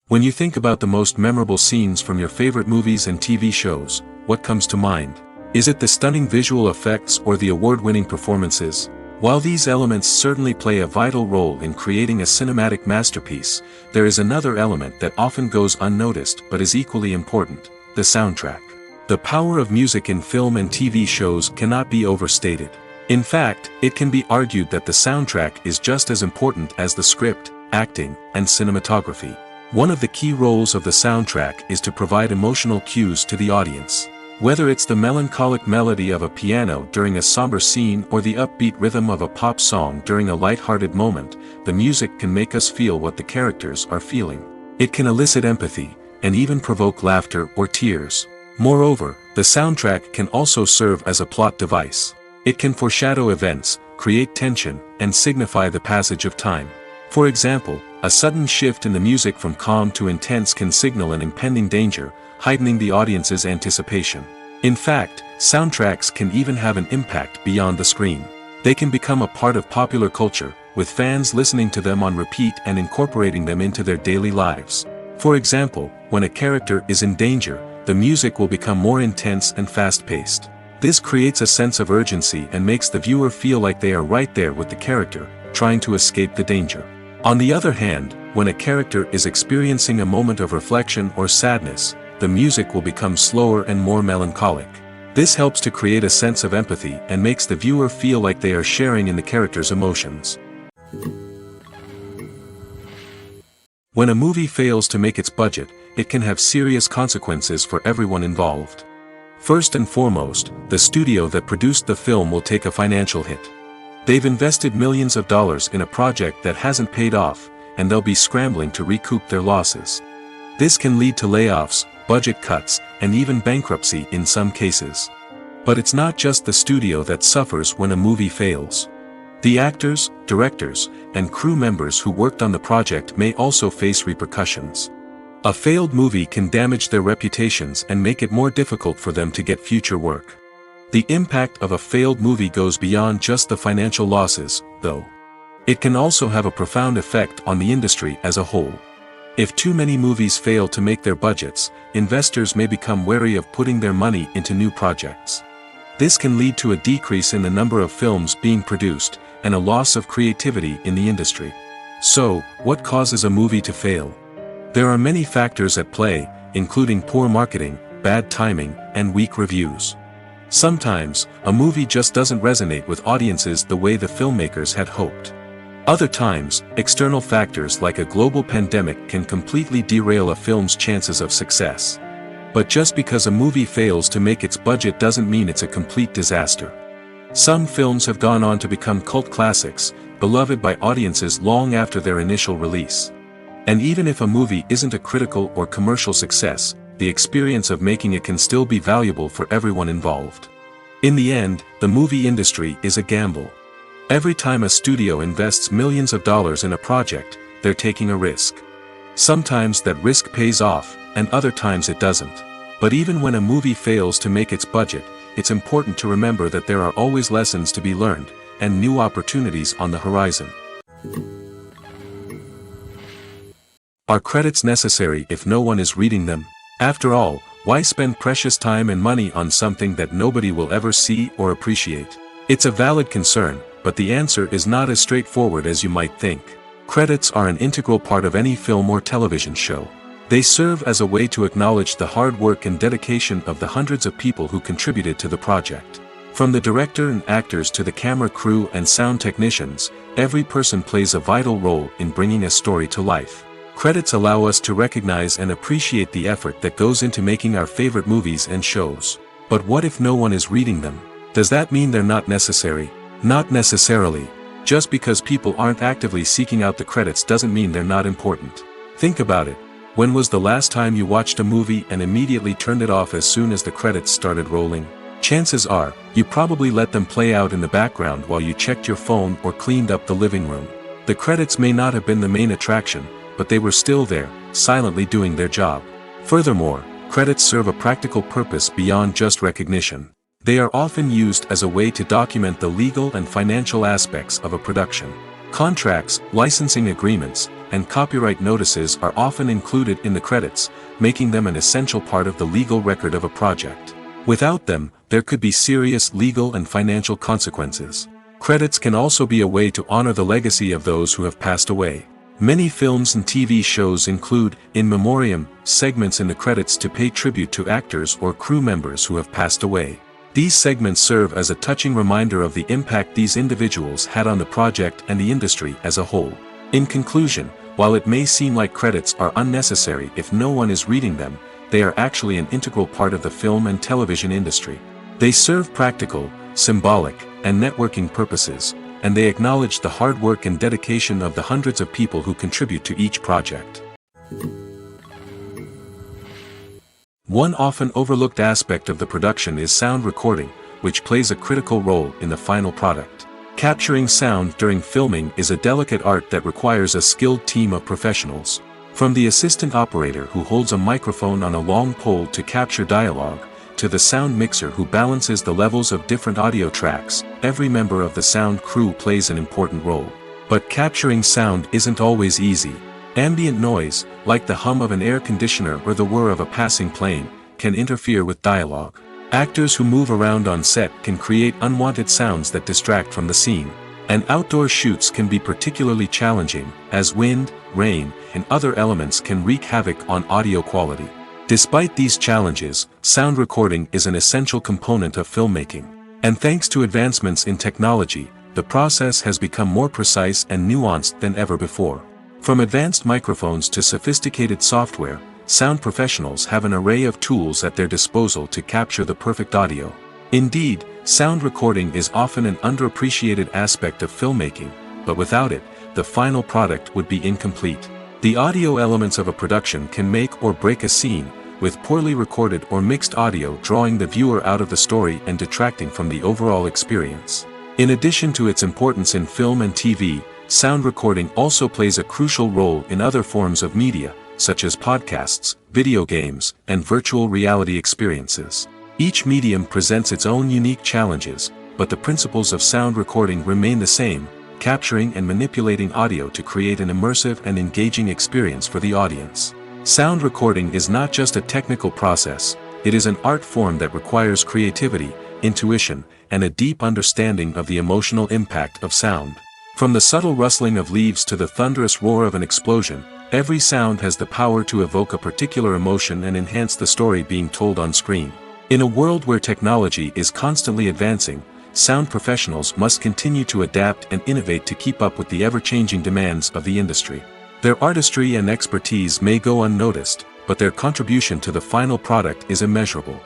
When you think about the most memorable scenes from your favorite movies and TV shows, what comes to mind? Is it the stunning visual effects or the award-winning performances? While these elements certainly play a vital role in creating a cinematic masterpiece, there is another element that often goes unnoticed but is equally important: the soundtrack. The power of music in film and TV shows cannot be overstated. In fact, it can be argued that the soundtrack is just as important as the script, acting, and cinematography. One of the key roles of the soundtrack is to provide emotional cues to the audience. Whether it's the melancholic melody of a piano during a somber scene or the upbeat rhythm of a pop song during a light-hearted moment, the music can make us feel what the characters are feeling. It can elicit empathy, and even provoke laughter or tears. Moreover, the soundtrack can also serve as a plot device. It can foreshadow events, create tension, and signify the passage of time. For example, a sudden shift in the music from calm to intense can signal an impending danger, heightening the audience's anticipation. In fact, soundtracks can even have an impact beyond the screen. They can become a part of popular culture, with fans listening to them on repeat and incorporating them into their daily lives. For example, when a character is in danger, the music will become more intense and fast-paced. This creates a sense of urgency and makes the viewer feel like they are right there with the character, trying to escape the danger. On the other hand, when a character is experiencing a moment of reflection or sadness, the music will become slower and more melancholic. This helps to create a sense of empathy and makes the viewer feel like they are sharing in the character's emotions. When a movie fails to make its budget, it can have serious consequences for everyone involved. First and foremost, the studio that produced the film will take a financial hit. They've invested millions of dollars in a project that hasn't paid off, and they'll be scrambling to recoup their losses. This can lead to layoffs, budget cuts, and even bankruptcy in some cases. But it's not just the studio that suffers when a movie fails. The actors, directors, and crew members who worked on the project may also face repercussions. A failed movie can damage their reputations and make it more difficult for them to get future work. The impact of a failed movie goes beyond just the financial losses, though. It can also have a profound effect on the industry as a whole. If too many movies fail to make their budgets, investors may become wary of putting their money into new projects. This can lead to a decrease in the number of films being produced, and a loss of creativity in the industry. So, what causes a movie to fail? There are many factors at play, including poor marketing, bad timing, and weak reviews. Sometimes, a movie just doesn't resonate with audiences the way the filmmakers had hoped. Other times, external factors like a global pandemic can completely derail a film's chances of success. But just because a movie fails to make its budget doesn't mean it's a complete disaster. Some films have gone on to become cult classics, beloved by audiences long after their initial release. And even if a movie isn't a critical or commercial success, the experience of making it can still be valuable for everyone involved. In the end, the movie industry is a gamble. Every time a studio invests millions of dollars in a project, they're taking a risk. Sometimes that risk pays off, and other times it doesn't. But even when a movie fails to make its budget, it's important to remember that there are always lessons to be learned, and new opportunities on the horizon. Are credits necessary if no one is reading them? After all, why spend precious time and money on something that nobody will ever see or appreciate? It's a valid concern, but the answer is not as straightforward as you might think. Credits are an integral part of any film or television show. They serve as a way to acknowledge the hard work and dedication of the hundreds of people who contributed to the project. From the director and actors to the camera crew and sound technicians, every person plays a vital role in bringing a story to life. Credits allow us to recognize and appreciate the effort that goes into making our favorite movies and shows. But what if no one is reading them? Does that mean they're not necessary? Not necessarily. Just because people aren't actively seeking out the credits doesn't mean they're not important. Think about it. When was the last time you watched a movie and immediately turned it off as soon as the credits started rolling? Chances are, you probably let them play out in the background while you checked your phone or cleaned up the living room. The credits may not have been the main attraction, but they were still there, silently doing their job. Furthermore, credits serve a practical purpose beyond just recognition. They are often used as a way to document the legal and financial aspects of a production. Contracts, licensing agreements, and copyright notices are often included in the credits, making them an essential part of the legal record of a project. Without them, there could be serious legal and financial consequences. Credits can also be a way to honor the legacy of those who have passed away. Many films and TV shows include, in memoriam, segments in the credits to pay tribute to actors or crew members who have passed away. These segments serve as a touching reminder of the impact these individuals had on the project and the industry as a whole. In conclusion, while it may seem like credits are unnecessary if no one is reading them, they are actually an integral part of the film and television industry. They serve practical, symbolic, and networking purposes, and they acknowledge the hard work and dedication of the hundreds of people who contribute to each project. One often overlooked aspect of the production is sound recording, which plays a critical role in the final product. Capturing sound during filming is a delicate art that requires a skilled team of professionals. From the assistant operator who holds a microphone on a long pole to capture dialogue, to the sound mixer who balances the levels of different audio tracks, every member of the sound crew plays an important role. But capturing sound isn't always easy. Ambient noise, like the hum of an air conditioner or the whir of a passing plane, can interfere with dialogue. Actors who move around on set can create unwanted sounds that distract from the scene. And outdoor shoots can be particularly challenging, as wind, rain, and other elements can wreak havoc on audio quality. Despite these challenges, sound recording is an essential component of filmmaking. And thanks to advancements in technology, the process has become more precise and nuanced than ever before. From advanced microphones to sophisticated software, sound professionals have an array of tools at their disposal to capture the perfect audio. Indeed, sound recording is often an underappreciated aspect of filmmaking, but without it, the final product would be incomplete. The audio elements of a production can make or break a scene, with poorly recorded or mixed audio drawing the viewer out of the story and detracting from the overall experience. In addition to its importance in film and TV, sound recording also plays a crucial role in other forms of media, such as podcasts, video games, and virtual reality experiences. Each medium presents its own unique challenges, but the principles of sound recording remain the same, capturing and manipulating audio to create an immersive and engaging experience for the audience. Sound recording is not just a technical process, it is an art form that requires creativity, intuition, and a deep understanding of the emotional impact of sound. From the subtle rustling of leaves to the thunderous roar of an explosion, every sound has the power to evoke a particular emotion and enhance the story being told on screen. In a world where technology is constantly advancing, sound professionals must continue to adapt and innovate to keep up with the ever-changing demands of the industry. Their artistry and expertise may go unnoticed, but their contribution to the final product is immeasurable.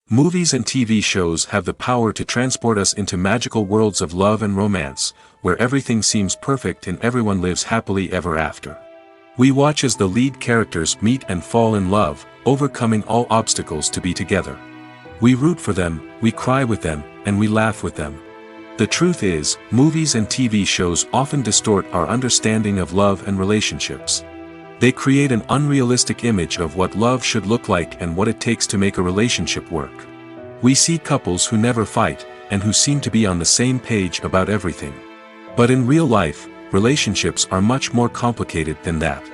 Movies and TV shows have the power to transport us into magical worlds of love and romance, where everything seems perfect and everyone lives happily ever after. We watch as the lead characters meet and fall in love, overcoming all obstacles to be together. We root for them, we cry with them, and we laugh with them. The truth is, movies and TV shows often distort our understanding of love and relationships. They create an unrealistic image of what love should look like and what it takes to make a relationship work. We see couples who never fight, and who seem to be on the same page about everything. But in real life, relationships are much more complicated than that.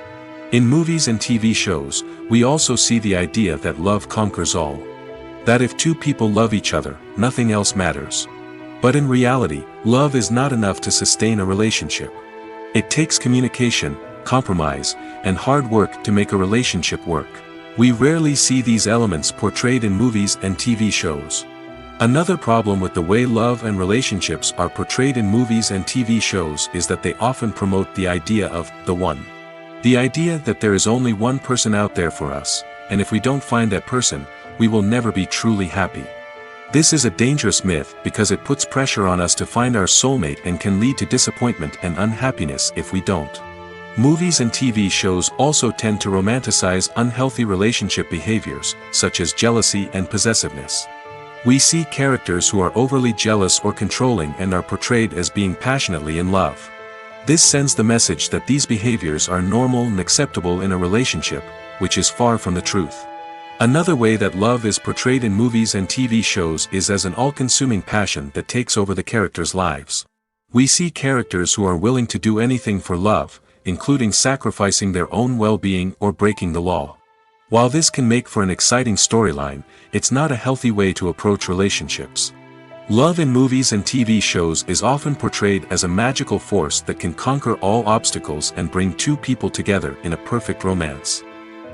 In movies and TV shows, we also see the idea that love conquers all. That if two people love each other, nothing else matters. But in reality, love is not enough to sustain a relationship. It takes communication, compromise, and hard work to make a relationship work. We rarely see these elements portrayed in movies and TV shows. Another problem with the way love and relationships are portrayed in movies and TV shows is that they often promote the idea of the one. The idea that there is only one person out there for us, and if we don't find that person, we will never be truly happy. This is a dangerous myth because it puts pressure on us to find our soulmate and can lead to disappointment and unhappiness if we don't. Movies and TV shows also tend to romanticize unhealthy relationship behaviors, such as jealousy and possessiveness. We see characters who are overly jealous or controlling and are portrayed as being passionately in love. This sends the message that these behaviors are normal and acceptable in a relationship, which is far from the truth. Another way that love is portrayed in movies and TV shows is as an all-consuming passion that takes over the characters' lives. We see characters who are willing to do anything for love, including sacrificing their own well-being or breaking the law. While this can make for an exciting storyline, it's not a healthy way to approach relationships. Love in movies and TV shows is often portrayed as a magical force that can conquer all obstacles and bring two people together in a perfect romance.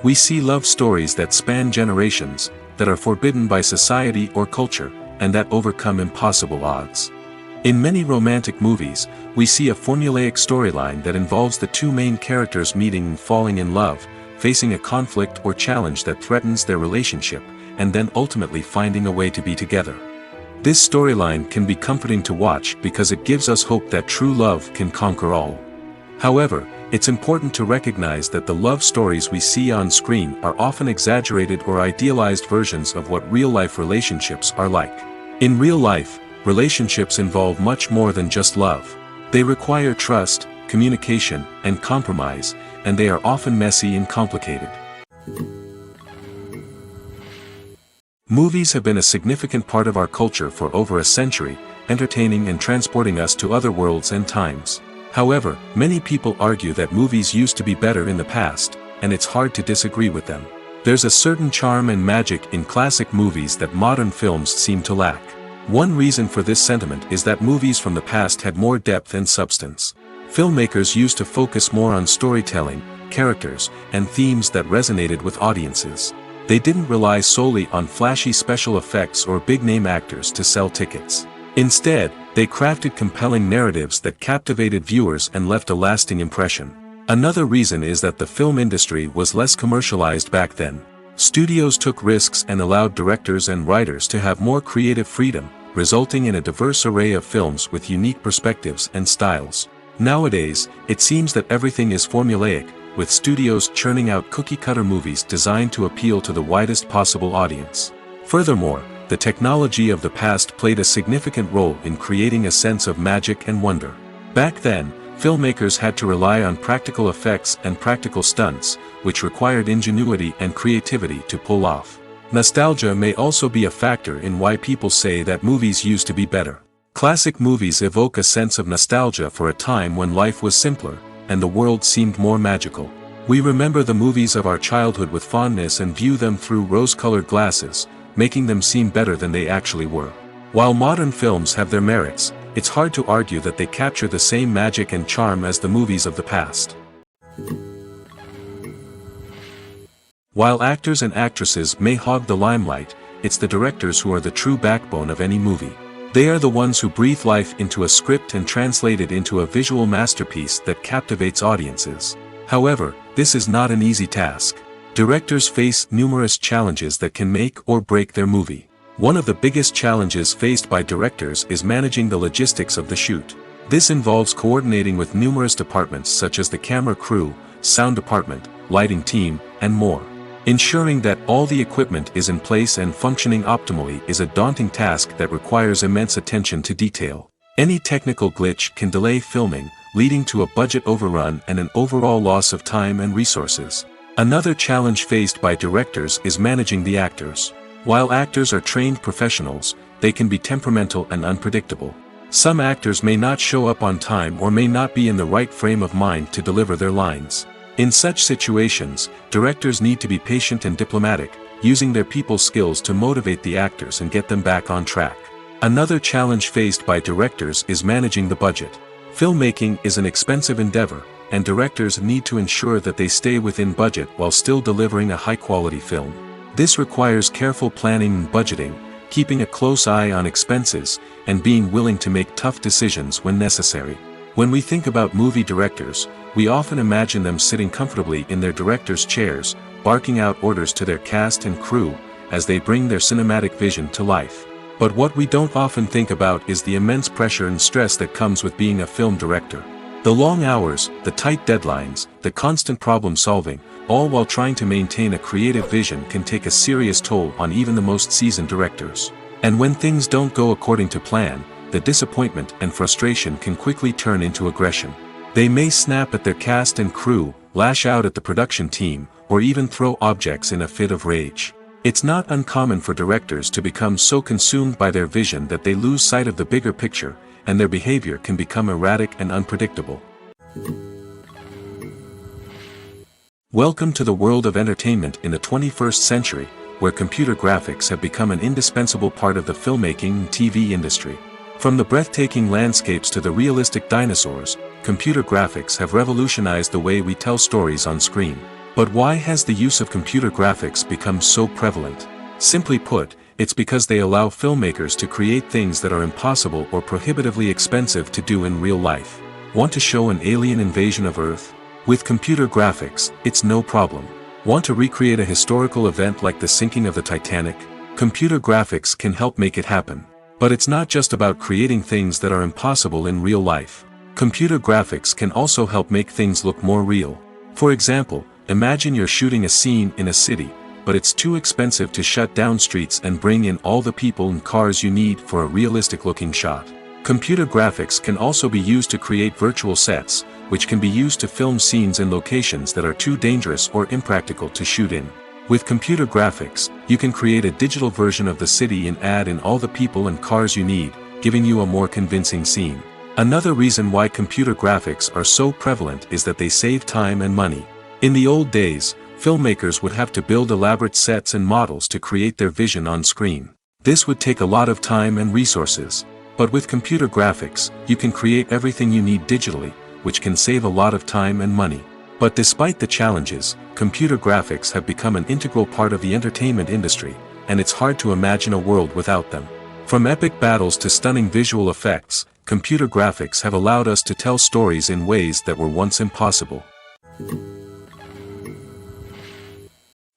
We see love stories that span generations, that are forbidden by society or culture, and that overcome impossible odds. In many romantic movies, we see a formulaic storyline that involves the two main characters meeting and falling in love, facing a conflict or challenge that threatens their relationship, and then ultimately finding a way to be together. This storyline can be comforting to watch because it gives us hope that true love can conquer all. However, it's important to recognize that the love stories we see on screen are often exaggerated or idealized versions of what real-life relationships are like. In real life, relationships involve much more than just love. They require trust, communication, and compromise, and they are often messy and complicated. Movies have been a significant part of our culture for over a century, entertaining and transporting us to other worlds and times. However, many people argue that movies used to be better in the past, and it's hard to disagree with them. There's a certain charm and magic in classic movies that modern films seem to lack. One reason for this sentiment is that movies from the past had more depth and substance. Filmmakers used to focus more on storytelling, characters, and themes that resonated with audiences. They didn't rely solely on flashy special effects or big-name actors to sell tickets. Instead, they crafted compelling narratives that captivated viewers and left a lasting impression. Another reason is that the film industry was less commercialized back then. Studios took risks and allowed directors and writers to have more creative freedom, resulting in a diverse array of films with unique perspectives and styles. Nowadays, it seems that everything is formulaic, with studios churning out cookie-cutter movies designed to appeal to the widest possible audience. Furthermore, the technology of the past played a significant role in creating a sense of magic and wonder. Back then, filmmakers had to rely on practical effects and practical stunts, which required ingenuity and creativity to pull off. Nostalgia may also be a factor in why people say that movies used to be better. Classic movies evoke a sense of nostalgia for a time when life was simpler, and the world seemed more magical. We remember the movies of our childhood with fondness and view them through rose-colored glasses, making them seem better than they actually were. While modern films have their merits, it's hard to argue that they capture the same magic and charm as the movies of the past. While actors and actresses may hog the limelight, it's the directors who are the true backbone of any movie. They are the ones who breathe life into a script and translate it into a visual masterpiece that captivates audiences. However, this is not an easy task. Directors face numerous challenges that can make or break their movie. One of the biggest challenges faced by directors is managing the logistics of the shoot. This involves coordinating with numerous departments such as the camera crew, sound department, lighting team, and more. Ensuring that all the equipment is in place and functioning optimally is a daunting task that requires immense attention to detail. Any technical glitch can delay filming, leading to a budget overrun and an overall loss of time and resources. Another challenge faced by directors is managing the actors. While actors are trained professionals, they can be temperamental and unpredictable. Some actors may not show up on time or may not be in the right frame of mind to deliver their lines. In such situations, directors need to be patient and diplomatic, using their people skills to motivate the actors and get them back on track. Another challenge faced by directors is managing the budget. Filmmaking is an expensive endeavor, and directors need to ensure that they stay within budget while still delivering a high-quality film. This requires careful planning and budgeting, keeping a close eye on expenses, and being willing to make tough decisions when necessary. When we think about movie directors, we often imagine them sitting comfortably in their director's chairs, barking out orders to their cast and crew, as they bring their cinematic vision to life. But what we don't often think about is the immense pressure and stress that comes with being a film director. The long hours, the tight deadlines, the constant problem solving, all while trying to maintain a creative vision can take a serious toll on even the most seasoned directors. And when things don't go according to plan, the disappointment and frustration can quickly turn into aggression. They may snap at their cast and crew, lash out at the production team, or even throw objects in a fit of rage. It's not uncommon for directors to become so consumed by their vision that they lose sight of the bigger picture, and their behavior can become erratic and unpredictable. Welcome to the world of entertainment in the 21st century, where computer graphics have become an indispensable part of the filmmaking and TV industry. From the breathtaking landscapes to the realistic dinosaurs, computer graphics have revolutionized the way we tell stories on screen. But why has the use of computer graphics become so prevalent? Simply put, it's because they allow filmmakers to create things that are impossible or prohibitively expensive to do in real life. Want to show an alien invasion of Earth? With computer graphics, it's no problem. Want to recreate a historical event like the sinking of the Titanic? Computer graphics can help make it happen. But it's not just about creating things that are impossible in real life. Computer graphics can also help make things look more real. For example, imagine you're shooting a scene in a city, but it's too expensive to shut down streets and bring in all the people and cars you need for a realistic-looking shot. Computer graphics can also be used to create virtual sets, which can be used to film scenes in locations that are too dangerous or impractical to shoot in. With computer graphics, you can create a digital version of the city and add in all the people and cars you need, giving you a more convincing scene. Another reason why computer graphics are so prevalent is that they save time and money. In the old days, filmmakers would have to build elaborate sets and models to create their vision on screen. This would take a lot of time and resources. But with computer graphics, you can create everything you need digitally, which can save a lot of time and money. But despite the challenges, computer graphics have become an integral part of the entertainment industry, and it's hard to imagine a world without them. From epic battles to stunning visual effects, computer graphics have allowed us to tell stories in ways that were once impossible.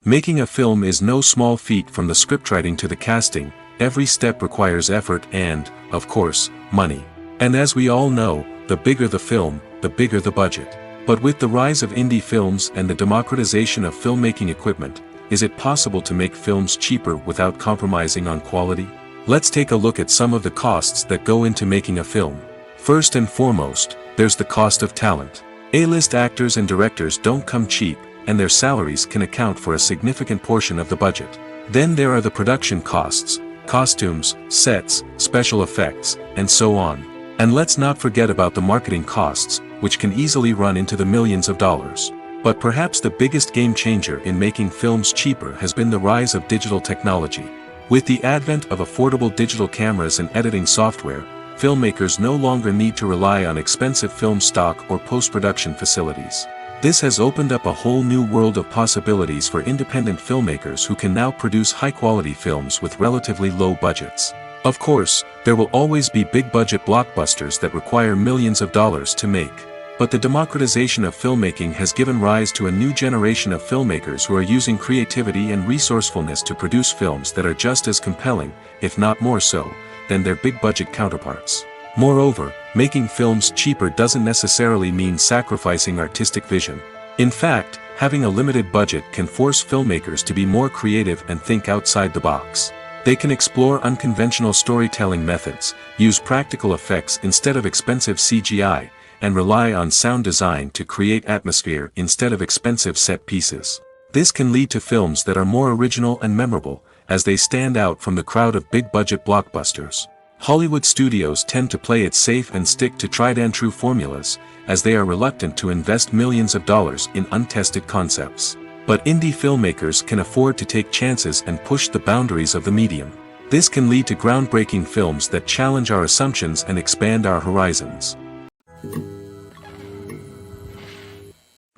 Making a film is no small feat. From the scriptwriting to the casting, every step requires effort and, of course, money. And as we all know, the bigger the film, the bigger the budget. But with the rise of indie films and the democratization of filmmaking equipment, is it possible to make films cheaper without compromising on quality? Let's take a look at some of the costs that go into making a film. First and foremost, there's the cost of talent. A-list actors and directors don't come cheap, and their salaries can account for a significant portion of the budget. Then there are the production costs, costumes, sets, special effects, and so on. And let's not forget about the marketing costs, which can easily run into the millions of dollars. But perhaps the biggest game changer in making films cheaper has been the rise of digital technology. With the advent of affordable digital cameras and editing software, filmmakers no longer need to rely on expensive film stock or post-production facilities. This has opened up a whole new world of possibilities for independent filmmakers who can now produce high-quality films with relatively low budgets. Of course, there will always be big-budget blockbusters that require millions of dollars to make. But the democratization of filmmaking has given rise to a new generation of filmmakers who are using creativity and resourcefulness to produce films that are just as compelling, if not more so, than their big-budget counterparts. Moreover, making films cheaper doesn't necessarily mean sacrificing artistic vision. In fact, having a limited budget can force filmmakers to be more creative and think outside the box. They can explore unconventional storytelling methods, use practical effects instead of expensive CGI, and rely on sound design to create atmosphere instead of expensive set pieces. This can lead to films that are more original and memorable, as they stand out from the crowd of big-budget blockbusters. Hollywood studios tend to play it safe and stick to tried-and-true formulas, as they are reluctant to invest millions of dollars in untested concepts. But indie filmmakers can afford to take chances and push the boundaries of the medium. This can lead to groundbreaking films that challenge our assumptions and expand our horizons.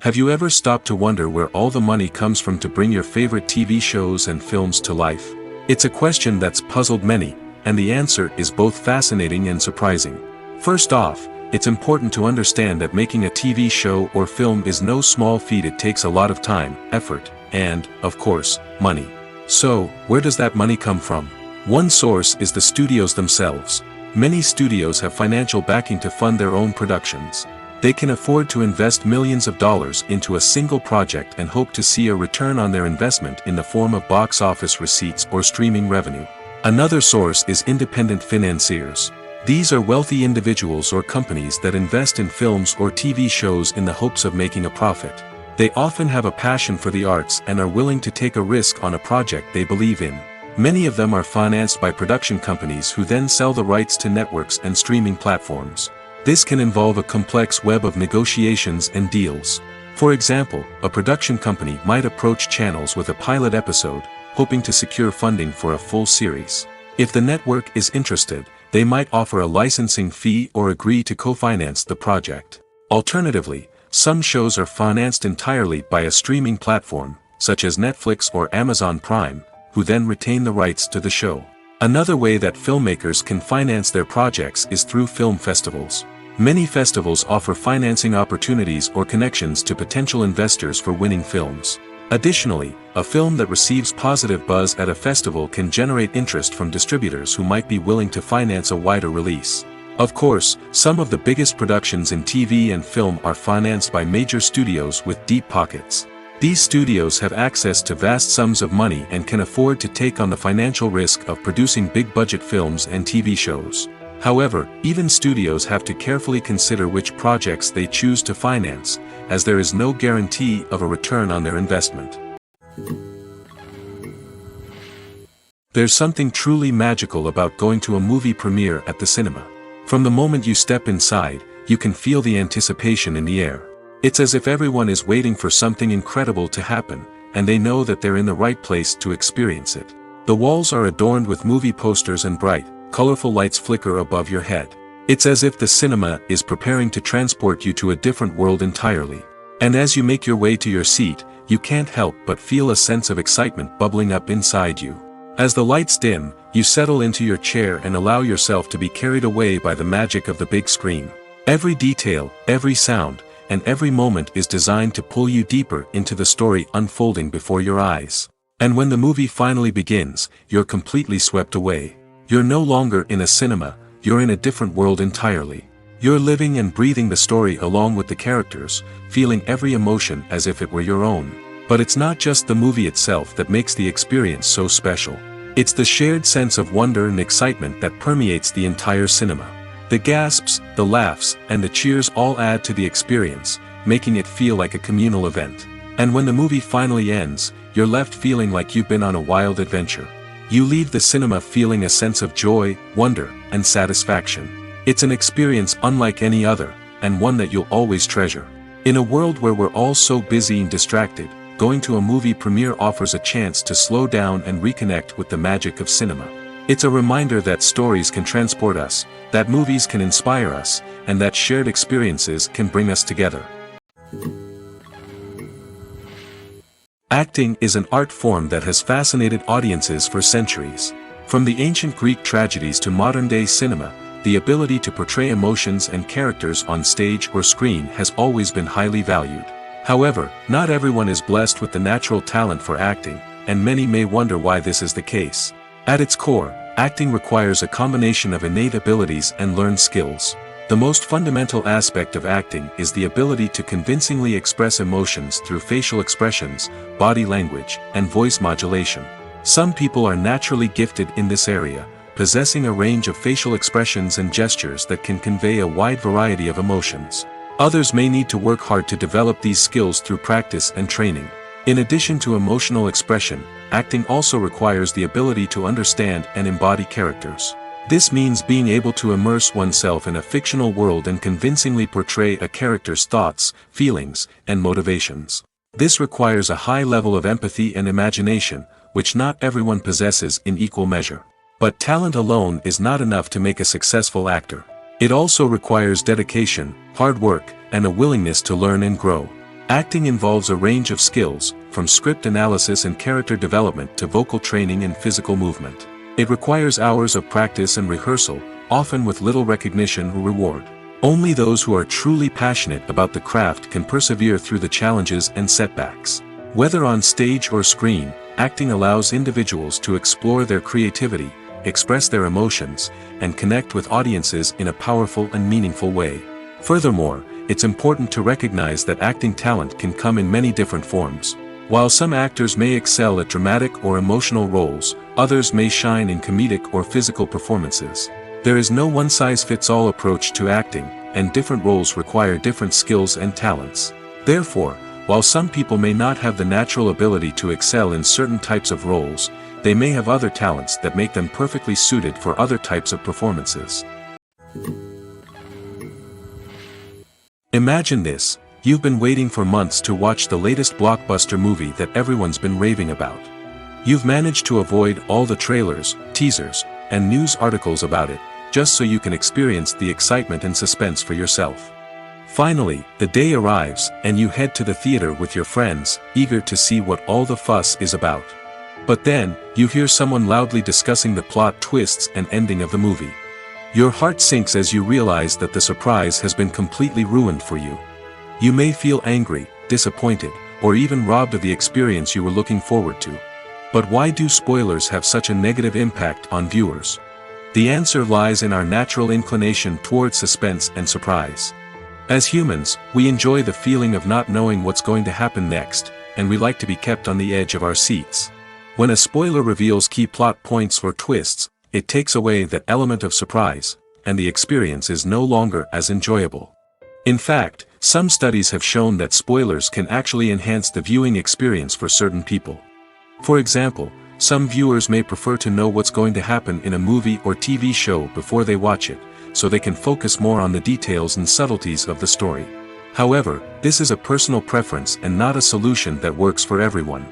Have you ever stopped to wonder where all the money comes from to bring your favorite TV shows and films to life? It's a question that's puzzled many, and the answer is both fascinating and surprising. First off, it's important to understand that making a TV show or film is no small feat. It takes a lot of time, effort, and, of course, money. So, where does that money come from? One source is the studios themselves. Many studios have financial backing to fund their own productions. They can afford to invest millions of dollars into a single project and hope to see a return on their investment in the form of box office receipts or streaming revenue. Another source is independent financiers. These are wealthy individuals or companies that invest in films or TV shows in the hopes of making a profit. They often have a passion for the arts and are willing to take a risk on a project they believe in. Many of them are financed by production companies who then sell the rights to networks and streaming platforms. This can involve a complex web of negotiations and deals. For example, a production company might approach channels with a pilot episode, hoping to secure funding for a full series. If the network is interested, they might offer a licensing fee or agree to co-finance the project. Alternatively, some shows are financed entirely by a streaming platform, such as Netflix or Amazon Prime, who then retain the rights to the show. Another way that filmmakers can finance their projects is through film festivals. Many festivals offer financing opportunities or connections to potential investors for winning films. Additionally, a film that receives positive buzz at a festival can generate interest from distributors who might be willing to finance a wider release. Of course, some of the biggest productions in TV and film are financed by major studios with deep pockets. These studios have access to vast sums of money and can afford to take on the financial risk of producing big-budget films and TV shows. However, even studios have to carefully consider which projects they choose to finance, as there is no guarantee of a return on their investment. There's something truly magical about going to a movie premiere at the cinema. From the moment you step inside, you can feel the anticipation in the air. It's as if everyone is waiting for something incredible to happen, and they know that they're in the right place to experience it. The walls are adorned with movie posters and bright, colorful lights flicker above your head. It's as if the cinema is preparing to transport you to a different world entirely. And as you make your way to your seat, you can't help but feel a sense of excitement bubbling up inside you. As the lights dim, you settle into your chair and allow yourself to be carried away by the magic of the big screen. Every detail, every sound, and every moment is designed to pull you deeper into the story unfolding before your eyes. And when the movie finally begins, you're completely swept away. You're no longer in a cinema, you're in a different world entirely. You're living and breathing the story along with the characters, feeling every emotion as if it were your own. But it's not just the movie itself that makes the experience so special. It's the shared sense of wonder and excitement that permeates the entire cinema. The gasps, the laughs, and the cheers all add to the experience, making it feel like a communal event. And when the movie finally ends, you're left feeling like you've been on a wild adventure. You leave the cinema feeling a sense of joy, wonder, and satisfaction. It's an experience unlike any other, and one that you'll always treasure. In a world where we're all so busy and distracted, going to a movie premiere offers a chance to slow down and reconnect with the magic of cinema. It's a reminder that stories can transport us, that movies can inspire us, and that shared experiences can bring us together. Acting is an art form that has fascinated audiences for centuries. From the ancient Greek tragedies to modern-day cinema, the ability to portray emotions and characters on stage or screen has always been highly valued. However, not everyone is blessed with the natural talent for acting, and many may wonder why this is the case. At its core, acting requires a combination of innate abilities and learned skills. The most fundamental aspect of acting is the ability to convincingly express emotions through facial expressions, body language, and voice modulation. Some people are naturally gifted in this area, possessing a range of facial expressions and gestures that can convey a wide variety of emotions. Others may need to work hard to develop these skills through practice and training. In addition to emotional expression, acting also requires the ability to understand and embody characters. This means being able to immerse oneself in a fictional world and convincingly portray a character's thoughts, feelings, and motivations. This requires a high level of empathy and imagination, which not everyone possesses in equal measure. But talent alone is not enough to make a successful actor. It also requires dedication, hard work, and a willingness to learn and grow. Acting involves a range of skills, from script analysis and character development to vocal training and physical movement. It requires hours of practice and rehearsal, often with little recognition or reward. Only those who are truly passionate about the craft can persevere through the challenges and setbacks. Whether on stage or screen, acting allows individuals to explore their creativity, express their emotions, and connect with audiences in a powerful and meaningful way. Furthermore, it's important to recognize that acting talent can come in many different forms. While some actors may excel at dramatic or emotional roles, others may shine in comedic or physical performances. There is no one-size-fits-all approach to acting, and different roles require different skills and talents. Therefore, while some people may not have the natural ability to excel in certain types of roles, they may have other talents that make them perfectly suited for other types of performances. Imagine this. You've been waiting for months to watch the latest blockbuster movie that everyone's been raving about. You've managed to avoid all the trailers, teasers, and news articles about it, just so you can experience the excitement and suspense for yourself. Finally, the day arrives, and you head to the theater with your friends, eager to see what all the fuss is about. But then, you hear someone loudly discussing the plot twists and ending of the movie. Your heart sinks as you realize that the surprise has been completely ruined for you. You may feel angry, disappointed, or even robbed of the experience you were looking forward to. But why do spoilers have such a negative impact on viewers? The answer lies in our natural inclination towards suspense and surprise. As humans, we enjoy the feeling of not knowing what's going to happen next, and we like to be kept on the edge of our seats. When a spoiler reveals key plot points or twists, it takes away that element of surprise, and the experience is no longer as enjoyable. In fact, some studies have shown that spoilers can actually enhance the viewing experience for certain people. For example, some viewers may prefer to know what's going to happen in a movie or TV show before they watch it, so they can focus more on the details and subtleties of the story. However, this is a personal preference and not a solution that works for everyone.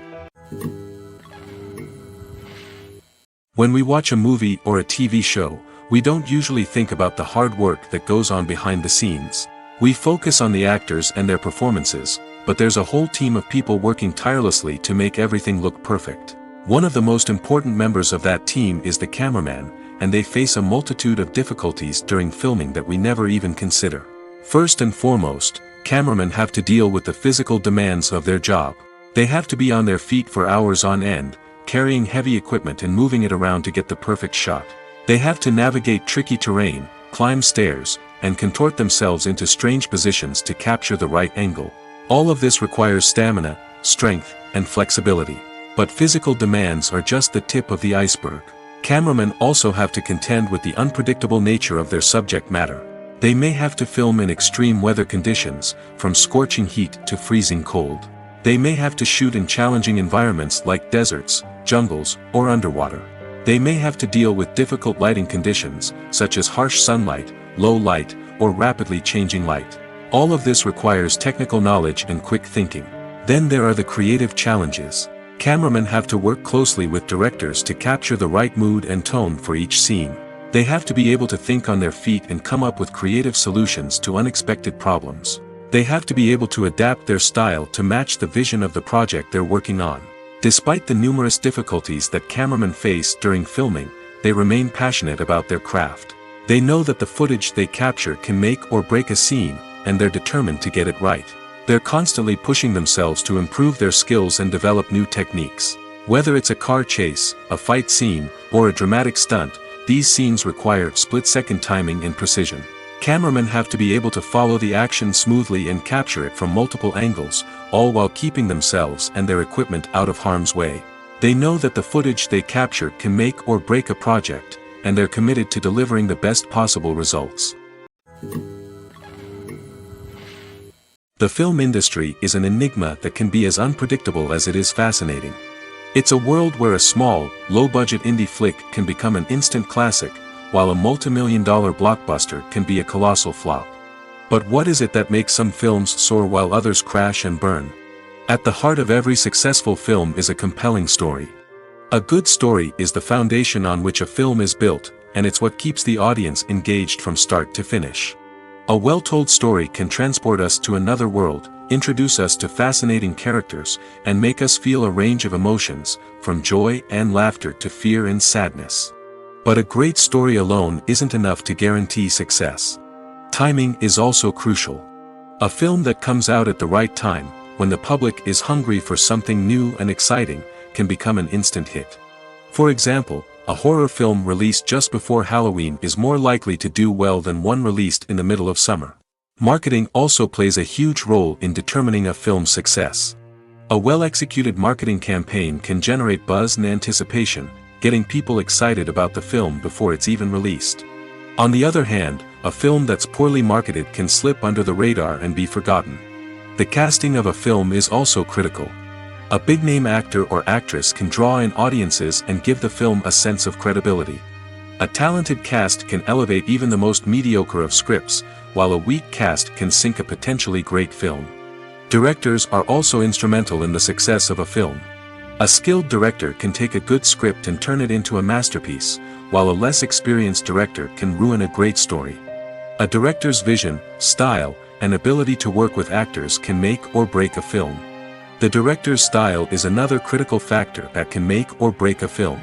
When we watch a movie or a TV show, we don't usually think about the hard work that goes on behind the scenes. We focus on the actors and their performances, but there's a whole team of people working tirelessly to make everything look perfect. One of the most important members of that team is the cameraman, and they face a multitude of difficulties during filming that we never even consider. First and foremost, cameramen have to deal with the physical demands of their job. They have to be on their feet for hours on end, carrying heavy equipment and moving it around to get the perfect shot. They have to navigate tricky terrain, climb stairs, and contort themselves into strange positions to capture the right angle. All of this requires stamina, strength, and flexibility. But physical demands are just the tip of the iceberg. Cameramen also have to contend with the unpredictable nature of their subject matter. They may have to film in extreme weather conditions, from scorching heat to freezing cold. They may have to shoot in challenging environments like deserts, jungles, or underwater. They may have to deal with difficult lighting conditions, such as harsh sunlight, low light, or rapidly changing light. All of this requires technical knowledge and quick thinking. Then there are the creative challenges. Cameramen have to work closely with directors to capture the right mood and tone for each scene. They have to be able to think on their feet and come up with creative solutions to unexpected problems. They have to be able to adapt their style to match the vision of the project they're working on. Despite the numerous difficulties that cameramen face during filming, they remain passionate about their craft. They know that the footage they capture can make or break a scene, and they're determined to get it right. They're constantly pushing themselves to improve their skills and develop new techniques. Whether it's a car chase, a fight scene, or a dramatic stunt, these scenes require split-second timing and precision. Cameramen have to be able to follow the action smoothly and capture it from multiple angles, all while keeping themselves and their equipment out of harm's way. They know that the footage they capture can make or break a project, and they're committed to delivering the best possible results. The film industry is an enigma that can be as unpredictable as it is fascinating. It's a world where a small, low-budget indie flick can become an instant classic, while a multi-million-dollar blockbuster can be a colossal flop. But what is it that makes some films soar while others crash and burn? At the heart of every successful film is a compelling story. A good story is the foundation on which a film is built, and it's what keeps the audience engaged from start to finish. A well-told story can transport us to another world, introduce us to fascinating characters, and make us feel a range of emotions, from joy and laughter to fear and sadness. But a great story alone isn't enough to guarantee success. Timing is also crucial. A film that comes out at the right time, when the public is hungry for something new and exciting, can become an instant hit. For example, a horror film released just before Halloween is more likely to do well than one released in the middle of summer. Marketing also plays a huge role in determining a film's success. A well-executed marketing campaign can generate buzz and anticipation, getting people excited about the film before it's even released. On the other hand, a film that's poorly marketed can slip under the radar and be forgotten. The casting of a film is also critical. A big-name actor or actress can draw in audiences and give the film a sense of credibility. A talented cast can elevate even the most mediocre of scripts, while a weak cast can sink a potentially great film. Directors are also instrumental in the success of a film. A skilled director can take a good script and turn it into a masterpiece, while a less experienced director can ruin a great story. A director's vision, style, and ability to work with actors can make or break a film. The director's style is another critical factor that can make or break a film.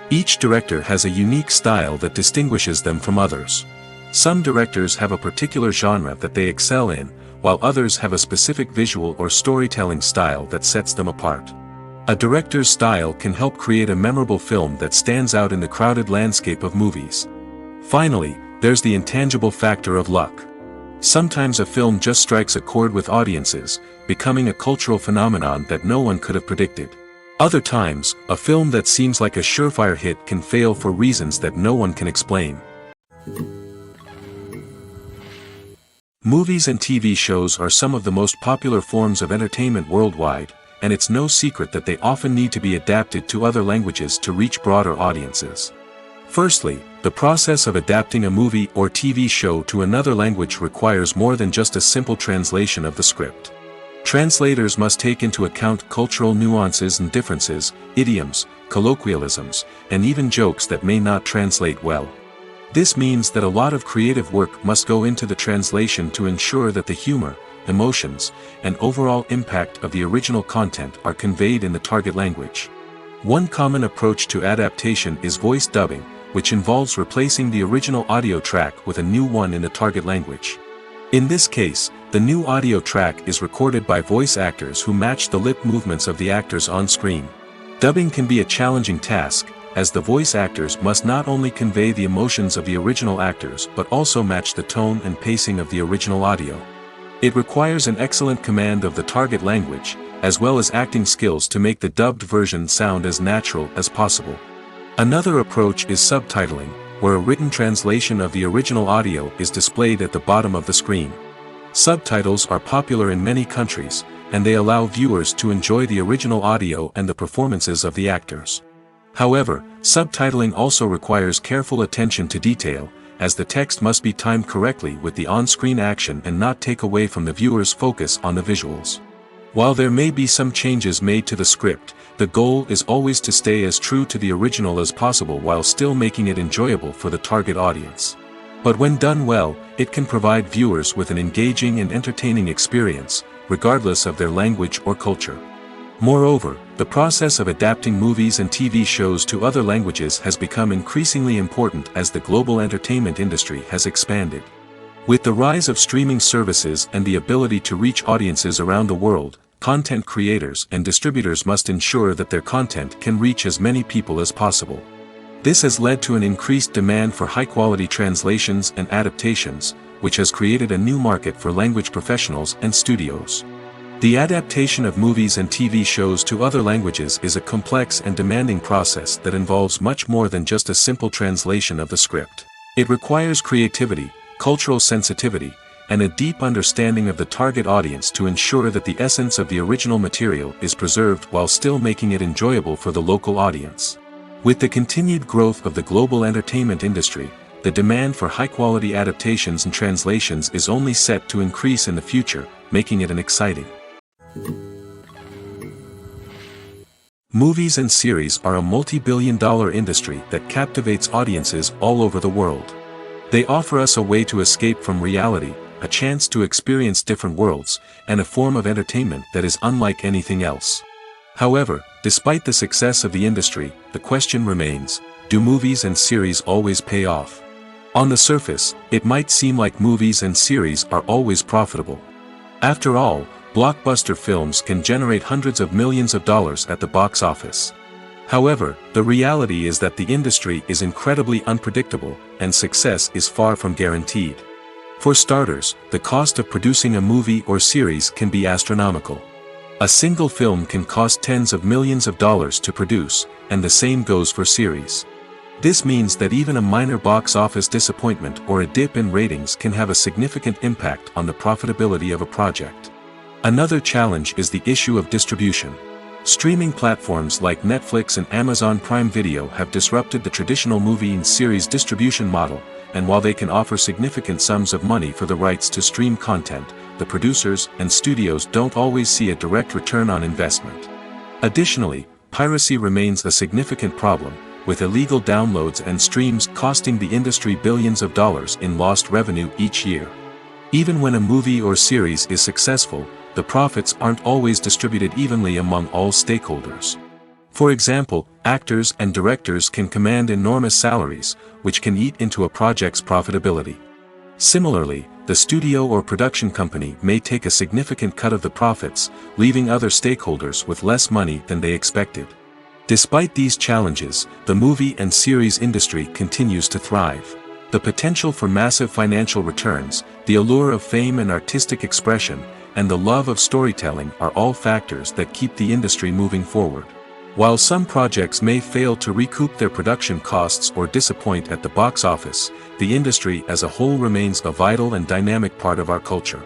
Each director has a unique style that distinguishes them from others. Some directors have a particular genre that they excel in, while others have a specific visual or storytelling style that sets them apart. A director's style can help create a memorable film that stands out in the crowded landscape of movies. Finally, there's the intangible factor of luck. Sometimes a film just strikes a chord with audiences, becoming a cultural phenomenon that no one could have predicted. Other times, a film that seems like a surefire hit can fail for reasons that no one can explain. Movies and TV shows are some of the most popular forms of entertainment worldwide, and it's no secret that they often need to be adapted to other languages to reach broader audiences. Firstly, the process of adapting a movie or TV show to another language requires more than just a simple translation of the script. Translators must take into account cultural nuances and differences, idioms, colloquialisms, and even jokes that may not translate well. This means that a lot of creative work must go into the translation to ensure that the humor, emotions, and overall impact of the original content are conveyed in the target language. One common approach to adaptation is voice dubbing, which involves replacing the original audio track with a new one in the target language. In this case, the new audio track is recorded by voice actors who match the lip movements of the actors on screen. Dubbing can be a challenging task, as the voice actors must not only convey the emotions of the original actors but also match the tone and pacing of the original audio. It requires an excellent command of the target language, as well as acting skills to make the dubbed version sound as natural as possible. Another approach is subtitling, where a written translation of the original audio is displayed at the bottom of the screen. Subtitles are popular in many countries, and they allow viewers to enjoy the original audio and the performances of the actors. However, subtitling also requires careful attention to detail, as the text must be timed correctly with the on-screen action and not take away from the viewer's focus on the visuals. While there may be some changes made to the script, the goal is always to stay as true to the original as possible while still making it enjoyable for the target audience. But when done well, it can provide viewers with an engaging and entertaining experience, regardless of their language or culture. Moreover, the process of adapting movies and TV shows to other languages has become increasingly important as the global entertainment industry has expanded. With the rise of streaming services and the ability to reach audiences around the world, content creators and distributors must ensure that their content can reach as many people as possible. This has led to an increased demand for high-quality translations and adaptations, which has created a new market for language professionals and studios. The adaptation of movies and TV shows to other languages is a complex and demanding process that involves much more than just a simple translation of the script. It requires creativity, cultural sensitivity, and a deep understanding of the target audience to ensure that the essence of the original material is preserved while still making it enjoyable for the local audience. With the continued growth of the global entertainment industry, the demand for high-quality adaptations and translations is only set to increase in the future, making it an exciting. Movies and series are a multi-billion-dollar industry that captivates audiences all over the world. They offer us a way to escape from reality, a chance to experience different worlds, and a form of entertainment that is unlike anything else. However, despite the success of the industry, the question remains, do movies and series always pay off? On the surface, it might seem like movies and series are always profitable. After all, blockbuster films can generate hundreds of millions of dollars at the box office. However, the reality is that the industry is incredibly unpredictable, and success is far from guaranteed. For starters, the cost of producing a movie or series can be astronomical. A single film can cost tens of millions of dollars to produce, and the same goes for series. This means that even a minor box office disappointment or a dip in ratings can have a significant impact on the profitability of a project. Another challenge is the issue of distribution. Streaming platforms like Netflix and Amazon Prime Video have disrupted the traditional movie and series distribution model, and while they can offer significant sums of money for the rights to stream content, the producers and studios don't always see a direct return on investment. Additionally, piracy remains a significant problem, with illegal downloads and streams costing the industry billions of dollars in lost revenue each year. Even when a movie or series is successful, the profits aren't always distributed evenly among all stakeholders. For example, actors and directors can command enormous salaries, which can eat into a project's profitability. Similarly, the studio or production company may take a significant cut of the profits, leaving other stakeholders with less money than they expected. Despite these challenges, the movie and series industry continues to thrive. The potential for massive financial returns, the allure of fame and artistic expression, and the love of storytelling are all factors that keep the industry moving forward. While some projects may fail to recoup their production costs or disappoint at the box office, the industry as a whole remains a vital and dynamic part of our culture.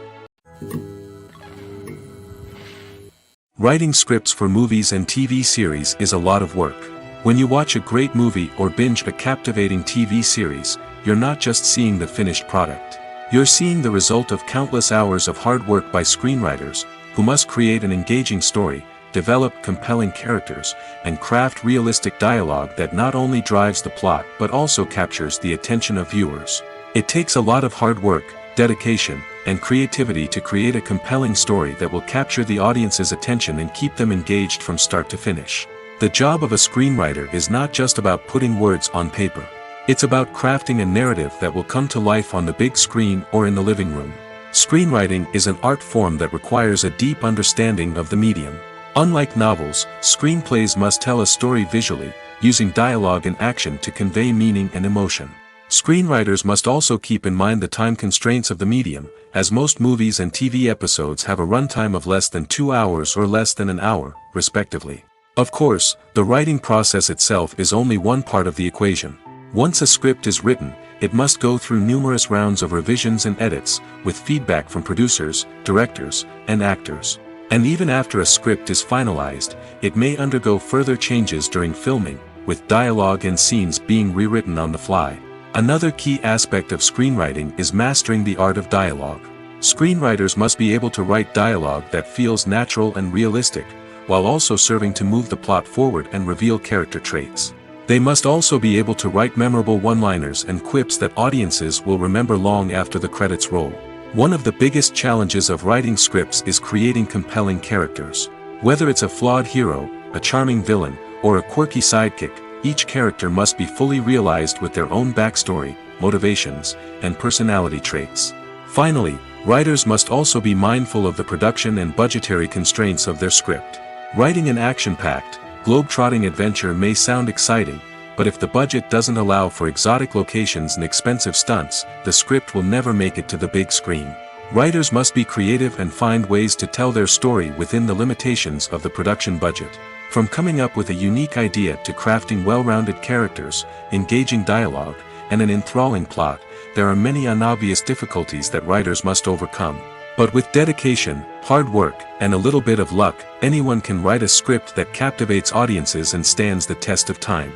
Writing scripts for movies and TV series is a lot of work. When you watch a great movie or binge a captivating TV series, you're not just seeing the finished product. You're seeing the result of countless hours of hard work by screenwriters, who must create an engaging story, develop compelling characters, and craft realistic dialogue that not only drives the plot but also captures the attention of viewers. It takes a lot of hard work, dedication, and creativity to create a compelling story that will capture the audience's attention and keep them engaged from start to finish. The job of a screenwriter is not just about putting words on paper. It's about crafting a narrative that will come to life on the big screen or in the living room. Screenwriting is an art form that requires a deep understanding of the medium. Unlike novels, screenplays must tell a story visually, using dialogue and action to convey meaning and emotion. Screenwriters must also keep in mind the time constraints of the medium, as most movies and TV episodes have a runtime of less than 2 hours or less than an hour, respectively. Of course, the writing process itself is only one part of the equation. Once a script is written, it must go through numerous rounds of revisions and edits, with feedback from producers, directors, and actors. And even after a script is finalized, it may undergo further changes during filming, with dialogue and scenes being rewritten on the fly. Another key aspect of screenwriting is mastering the art of dialogue. Screenwriters must be able to write dialogue that feels natural and realistic, while also serving to move the plot forward and reveal character traits. They must also be able to write memorable one-liners and quips that audiences will remember long after the credits roll. One of the biggest challenges of writing scripts is creating compelling characters. Whether it's a flawed hero, a charming villain, or a quirky sidekick, each character must be fully realized with their own backstory, motivations, and personality traits. Finally, writers must also be mindful of the production and budgetary constraints of their script. Writing an action-packed, globe-trotting adventure may sound exciting, but if the budget doesn't allow for exotic locations and expensive stunts, the script will never make it to the big screen. Writers must be creative and find ways to tell their story within the limitations of the production budget. From coming up with a unique idea to crafting well-rounded characters, engaging dialogue, and an enthralling plot, there are many unobvious difficulties that writers must overcome. But with dedication, hard work, and a little bit of luck, anyone can write a script that captivates audiences and stands the test of time.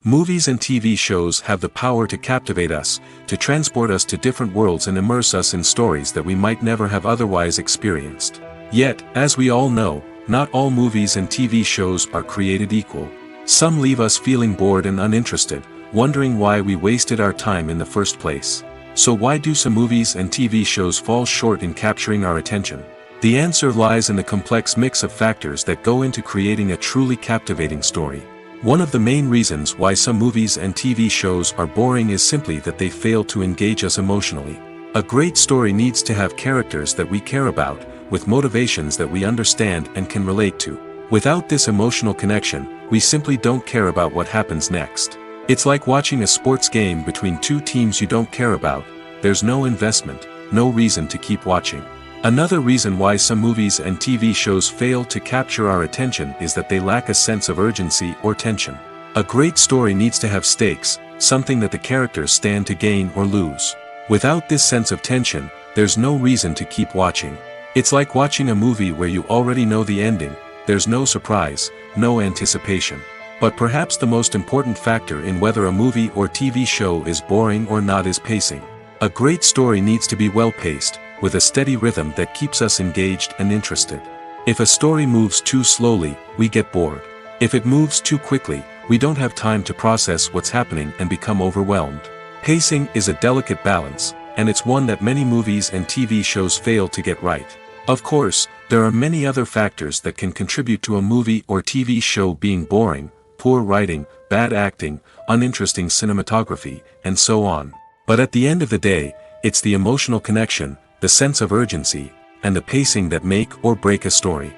Movies and TV shows have the power to captivate us, to transport us to different worlds and immerse us in stories that we might never have otherwise experienced. Yet, as we all know, not all movies and TV shows are created equal. Some leave us feeling bored and uninterested, wondering why we wasted our time in the first place. So why do some movies and TV shows fall short in capturing our attention? The answer lies in the complex mix of factors that go into creating a truly captivating story. One of the main reasons why some movies and TV shows are boring is simply that they fail to engage us emotionally. A great story needs to have characters that we care about, with motivations that we understand and can relate to. Without this emotional connection, we simply don't care about what happens next. It's like watching a sports game between two teams you don't care about. There's no investment, no reason to keep watching. Another reason why some movies and TV shows fail to capture our attention is that they lack a sense of urgency or tension. A great story needs to have stakes, something that the characters stand to gain or lose. Without this sense of tension, there's no reason to keep watching. It's like watching a movie where you already know the ending. There's no surprise, no anticipation. But perhaps the most important factor in whether a movie or TV show is boring or not is pacing. A great story needs to be well paced, with a steady rhythm that keeps us engaged and interested. If a story moves too slowly, we get bored. If it moves too quickly, we don't have time to process what's happening and become overwhelmed. Pacing is a delicate balance, and it's one that many movies and TV shows fail to get right. Of course, there are many other factors that can contribute to a movie or TV show being boring: poor writing, bad acting, uninteresting cinematography, and so on. But at the end of the day, it's the emotional connection, the sense of urgency, and the pacing that make or break a story.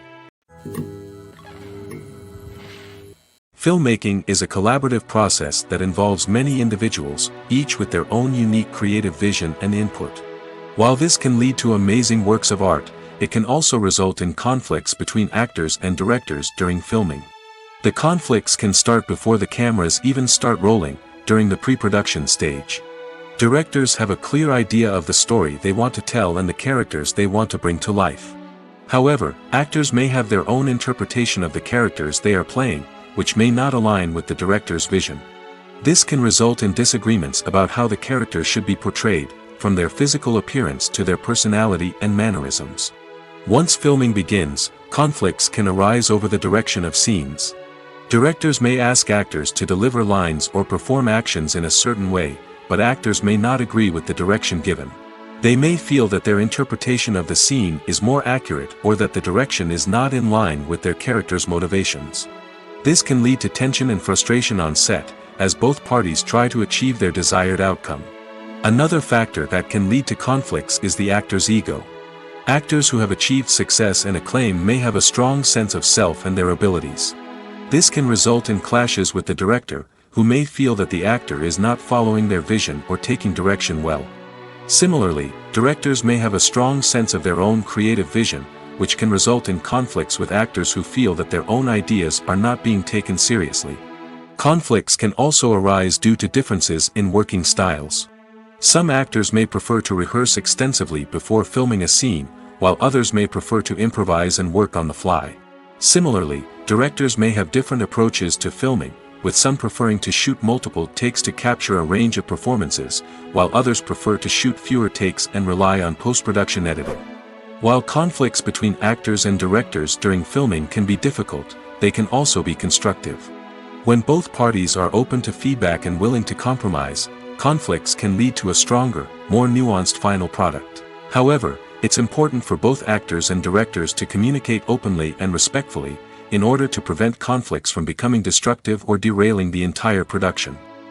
Filmmaking is a collaborative process that involves many individuals, each with their own unique creative vision and input. While this can lead to amazing works of art, it can also result in conflicts between actors and directors during filming. The conflicts can start before the cameras even start rolling, during the pre-production stage. Directors have a clear idea of the story they want to tell and the characters they want to bring to life. However, actors may have their own interpretation of the characters they are playing, which may not align with the director's vision. This can result in disagreements about how the characters should be portrayed, from their physical appearance to their personality and mannerisms. Once filming begins, conflicts can arise over the direction of scenes. Directors may ask actors to deliver lines or perform actions in a certain way, but actors may not agree with the direction given. They may feel that their interpretation of the scene is more accurate or that the direction is not in line with their character's motivations. This can lead to tension and frustration on set, as both parties try to achieve their desired outcome. Another factor that can lead to conflicts is the actor's ego. Actors who have achieved success and acclaim may have a strong sense of self and their abilities. This can result in clashes with the director, who may feel that the actor is not following their vision or taking direction well. Similarly, directors may have a strong sense of their own creative vision, which can result in conflicts with actors who feel that their own ideas are not being taken seriously. Conflicts can also arise due to differences in working styles. Some actors may prefer to rehearse extensively before filming a scene, while others may prefer to improvise and work on the fly. Similarly, directors may have different approaches to filming, with some preferring to shoot multiple takes to capture a range of performances, while others prefer to shoot fewer takes and rely on post-production editing. While conflicts between actors and directors during filming can be difficult, they can also be constructive. When both parties are open to feedback and willing to compromise, conflicts can lead to a stronger, more nuanced final product. However, it's important for both actors and directors to communicate openly and respectfully, in order to prevent conflicts from becoming destructive or derailing the entire production.